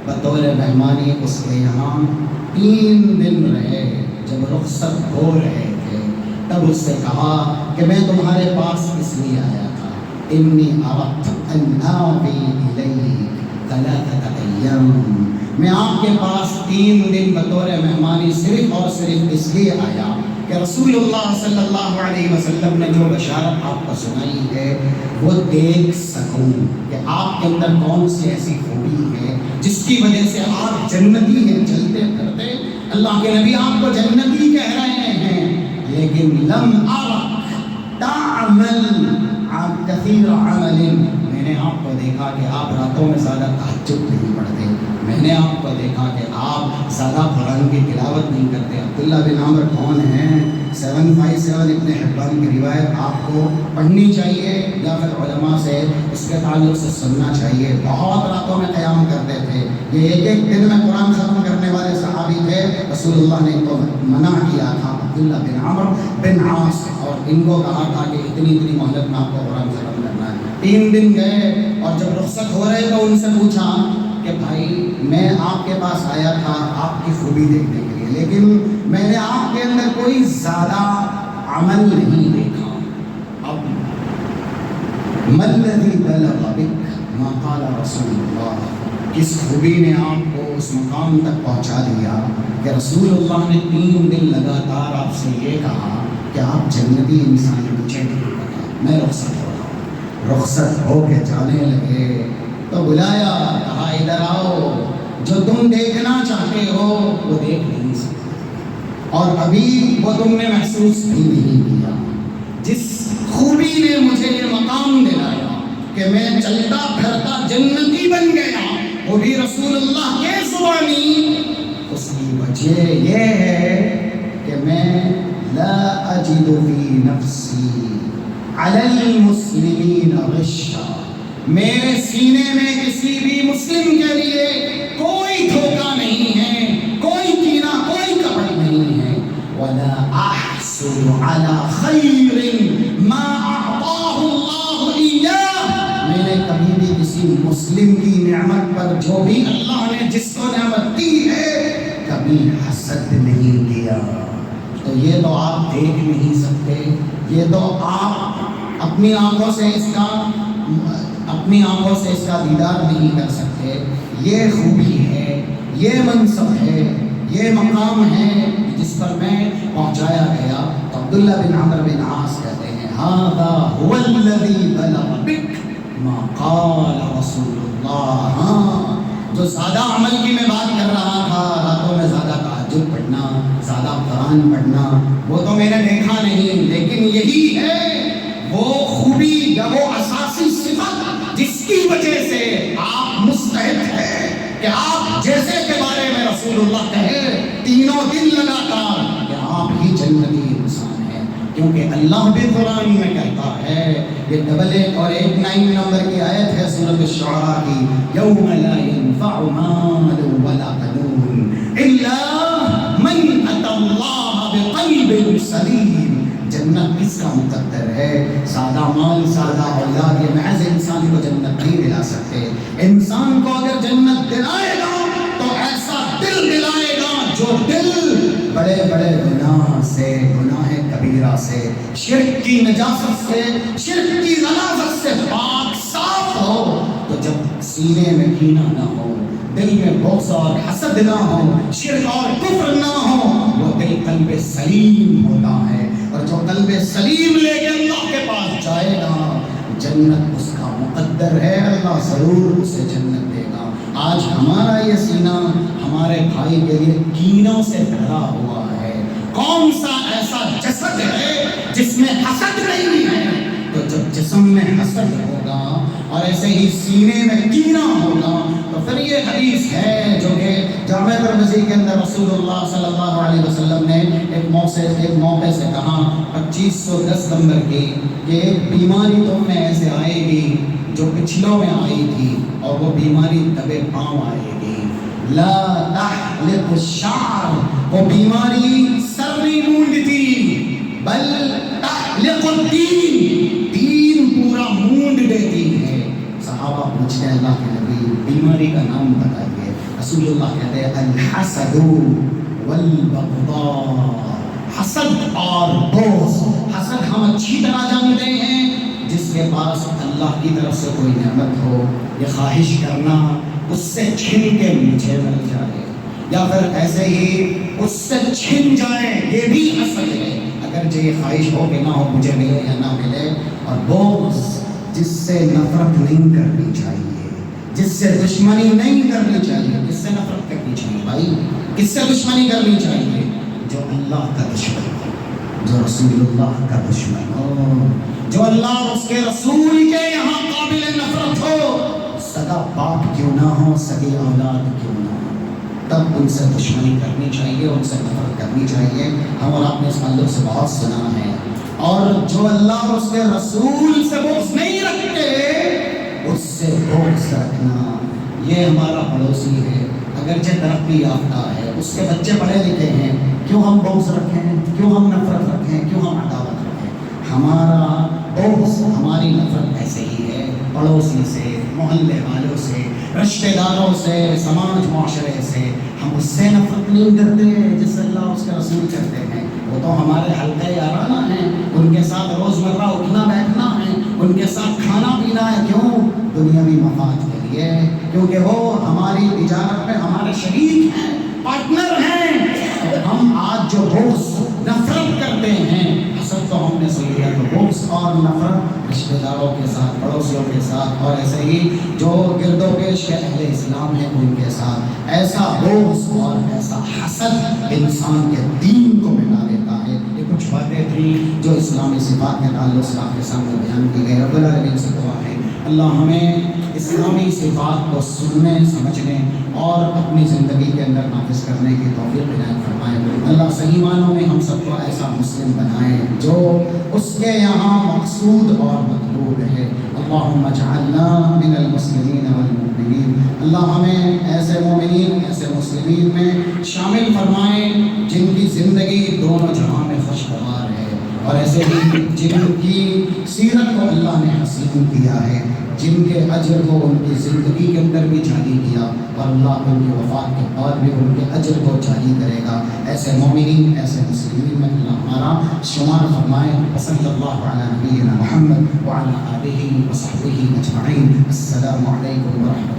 بطور مہمانی اس کے یہاں 3 دن رہے، جب رخصت ہو رہے تھے تب اس سے کہا کہ میں تمہارے پاس اس لیے آیا تھا، انی اردت ان آوی الیک 3 ایام، میں آپ کے پاس 3 دن بطور مہمانی صرف اور صرف اس لیے آیا کہ رسول اللہ صلی اللہ علیہ وسلم نے جو بشارت آپ کو سنائی ہے وہ دیکھ سکوں کہ آپ کے اندر کون سی ایسی خوبی ہے جس کی وجہ سے آپ جنتی ہیں، چلتے پھرتے اللہ کے نبی آپ کو جنتی کہہ رہے ہیں، لیکن لم ارک تعمل کثیر عمل، میں نے آپ کو دیکھا کہ آپ راتوں میں زیادہ تہجد نہیں پڑھتے، میں نے آپ کو دیکھا کہ آپ زیادہ قرآن کی تلاوت نہیں کرتے۔ عبداللہ بن عمرو کون ہیں؟ 757 ابن حبان کی روایت آپ کو پڑھنی چاہیے یا پھر علماء سے اس کے تعلق سے سننا چاہیے۔ بہت راتوں میں قیام کرتے تھے، یہ ایک دن میں قرآن ختم کرنے والے صحابی تھے، رسول اللہ نے ان کو منع کیا تھا، عبداللہ بن عمرو بن عاص، اور ان کو کہا تھا کہ اتنی مہلت میں آپ کو قرآن ختم کرنا ہے۔ 3 دن گئے اور جب رخصت ہو رہے تو ان سے پوچھا کہ بھائی میں آپ کے پاس آیا تھا آپ کی خوبی دیکھنے کے لیے، لیکن میں نے آپ کے اندر کوئی زیادہ عمل نہیں دیکھا، اب ما الذی بلغ بک ما قال رسول اللہ، کس خوبی نے آپ کو اس مقام تک پہنچا دیا کہ رسول اللہ نے 3 دن لگاتار آپ سے یہ کہا کہ آپ جنتی انسان، مجھے نہیں پتا، میں رخصت ہو رہا ہوں۔ رخصت ہو کے جانے لگے تو بلایا، کہا ادھر آؤ، جو تم دیکھنا چاہتے ہو وہ دیکھ نہیں سکتے، اور ابھی وہ تم نے محسوس بھی نہیں کیا۔ جس خوبی نے مجھے یہ مقام دلایا کہ میں چلتا پھرتا جنتی بن گیا، وہ بھی رسول اللہ کے زبانی، اس کی وجہ یہ ہے کہ میں لا اجد فی نفسی علی المسلمین غشا، میرے سینے میں کسی بھی مسلم کے لیے کوئی دھوکہ نہیں ہے، ولا احسد على خیر ما اعطاه اللہ ایاہ، میں نے کبھی بھی کسی مسلم کی نعمت پر جو بھی اللہ نے جس کو نعمت دی ہے کبھی حسد نہیں کیا۔ تو یہ تو آپ دیکھ نہیں سکتے، یہ تو آپ اپنی آنکھوں سے اس کا دیدار نہیں کر سکتے۔ یہ خوبی ہے، یہ منصب ہے، یہ مقام ہے جس پر میں پہنچایا گیا۔ تو عبداللہ بن عمرو بن عاص کہتے ہیں ھذا هو الذی بلغ بک ما قال رسول اللہ۔ ہاں، جو زیادہ عمل کی میں بات کر رہا تھا، راتوں میں زیادہ تہجد پڑھنا، زیادہ قرآن پڑھنا، وہ تو میں نے دیکھا نہیں، لیکن یہی ہے وہ خوبی یا وہ اساسی صفت جس کی وجہ سے آپ مستحق ہیں کہ آپ جیسے کے بارے میں رسول اللہ کہے تینوں دن لگاتار کہ آپ ہی جنتی انسان ہیں، کیونکہ اللہ بھی قرآن میں کہتا ہے، یہ 189 نمبر کی آیت ہے سورۃ الشعراء کی، یوم لا ينفع مال ولا بنون الا من اتى اللہ بقلب سلیم۔ جنت کس کا مقدر ہے؟ سادہ مال، سادہ اولاد یہ محض انسان کو جنت نہیں دلا سکتے۔ انسان کو اگر جنت دلائے گا تو ایسا دل دلائے گا جو دل بڑے بڑے گناہ سے، گناہ کبیرہ سے، شرک کی نجاست سے، شرک کی غلاظت سے پاک صاف ہو۔ تو جب سینے میں کینہ نہ ہو، دل میں بغض اور حسد نہ ہو، شرک اور کفر نہ ہو، وہ دل قلب سلیم ہوتا ہے، اور جو قلب سلیم لے کے اللہ کے پاس جائے گا جنت اس کا مقدر ہے، اللہ ضرور اسے جنت دے گا۔ آج ہمارا یہ سینہ ہمارے بھائی کے لیے کینوں سے بھرا ہوا ہے۔ کون سا ایسا جسد ہے جس میں حسد نہیں ہے؟ تو جب جسم میں حسد ہوگا اور ایسے ہی سینے میں کینہ ہوگا تو پھر یہ حدیث ہے جو کہ جامع ترمذی کے اندر رسول اللہ صلی اللہ علیہ وسلم نے ایک موقع سے کہا 2510 نمبر کی کہ ایک بیماری تم میں ایسے آئے گی جو پچھلوں میں آئی تھی، اور وہ بیماری دبے پاؤں آئے گی۔ لا تحلق الشعر، وہ بیماری سر نہیں مونڈتی، بل تحلق الدین، دین پورا مونڈ دیتی ہے۔ صحابہ پوچھتے ہیں اللہ کے نبی بیماری کا نام بتائیے۔ رسول اللہ کہتے ہیں الحسد والبغضاء، حسد اور بغض۔ حسد ہم اچھی طرح جانتے ہیں، جس کے پاس اللہ کی طرف سے کوئی نعمت ہو، یہ خواہش کرنا اس سے چھن کے مجھے مل جائے، یا پھر ایسے ہی اس سے چھن جائے، یہ بھی حسد ہے۔ اگر یہ خواہش ہو کہ نہ ہو مجھے ملے یا نہ ملے۔ اور بغض، جس سے نفرت نہیں کرنی چاہیے، جس سے دشمنی نہیں کرنی چاہیے۔ کس سے نفرت کرنی چاہیے بھائی؟ کس سے دشمنی کرنی چاہیے؟ جو اللہ کا دشمن ہو، جو رسول اللہ کا دشمن ہو، جو اللہ اور اس کے رسول کے یہاں قابل نفرت ہو، سگا باپ کیوں نہ ہو، سگی اولاد کیوں نہ ہو، تب ان سے دشمنی کرنی چاہیے، ان سے نفرت کرنی چاہیے۔ ہم اور آپ نے اس تعلق سے بہت سنا ہے۔ اور جو اللہ اور اس کے رسول سے بغض نہیں رکھتے، اس سے بغض رکھنا، یہ ہمارا پڑوسی ہے، اگرچہ ترقی یافتہ ہے، اس کے بچے پڑھے لکھے ہیں، کیوں ہم بغض رکھیں، کیوں ہم نفرت رکھیں، کیوں ہم عداوت رکھیں؟ ہمارا بغض، ہماری نفرت ایسے ہی ہے، پڑوسی سے، محلے والوں سے، رشتہ داروں سے، سماج معاشرے سے۔ ہم اس سے نفرت نہیں کرتے جس سے اللہ اس کے رسول کرتے ہیں۔ وہ تو ہمارے حلقہ یارانہ ہیں، ان کے ساتھ روزمرہ اٹھنا بیٹھنا ہے، ان کے ساتھ کھانا پینا ہے۔ کیوں؟ دنیاوی مفاد کے لیے، کیونکہ وہ ہماری تجارت میں ہمارے شریک ہیں، پارٹنر ہیں۔ ہم آج جو بغض، نفرت کرتے ہیں، حسد تو ہم نے سن لیا، تو بغض اور نفرت رشتہ داروں کے ساتھ، پڑوسیوں کے ساتھ، اور ایسے ہی جو گرد و پیش کے اہل اسلام ہیں ان کے ساتھ، ایسا بغض اور ایسا حسد انسان کے دین کو مٹا دیتا ہے۔ یہ کچھ باتیں تھیں جو اسلامی صفات کے تعلق سے آپ کے سامنے بیان کی گئی۔ رب العالمین سے دعا ہے اللہ ہمیں اسلامی صفات کو سننے، سمجھنے اور اپنی زندگی کے اندر نافذ کرنے کی توفیق عنایت فرمائے۔ اللہ صحیح معنوں میں ہم سب کو ایسا مسلم بنائے جو اس کے یہاں مقصود اور مطلوب ہے۔ اللہم اجعلنا من المسلمین والمؤمنین المؤمنین۔ اللہ ہمیں ایسے مومنین، ایسے مسلمین میں شامل فرمائیں جن کی زندگی دونوں جہاں میں خوشگوار ہے، اور ایسے ہی جن کی سیرت کو اللہ نے حسین کیا ہے، جن کے اجر کو ان کی زندگی کے اندر بھی جاری کیا، اور اللہ ان کی وفات کے بعد بھی ان کے اجر کو جاری کرے گا۔ ایسے مومنین، ایسے مسلمین میں اللہ ہمارا شمار فرمائے۔ صلی اللہ علی نبینا محمد وعلی آلہ وصحبہ اجمعین۔ السلام علیکم ورحمۃ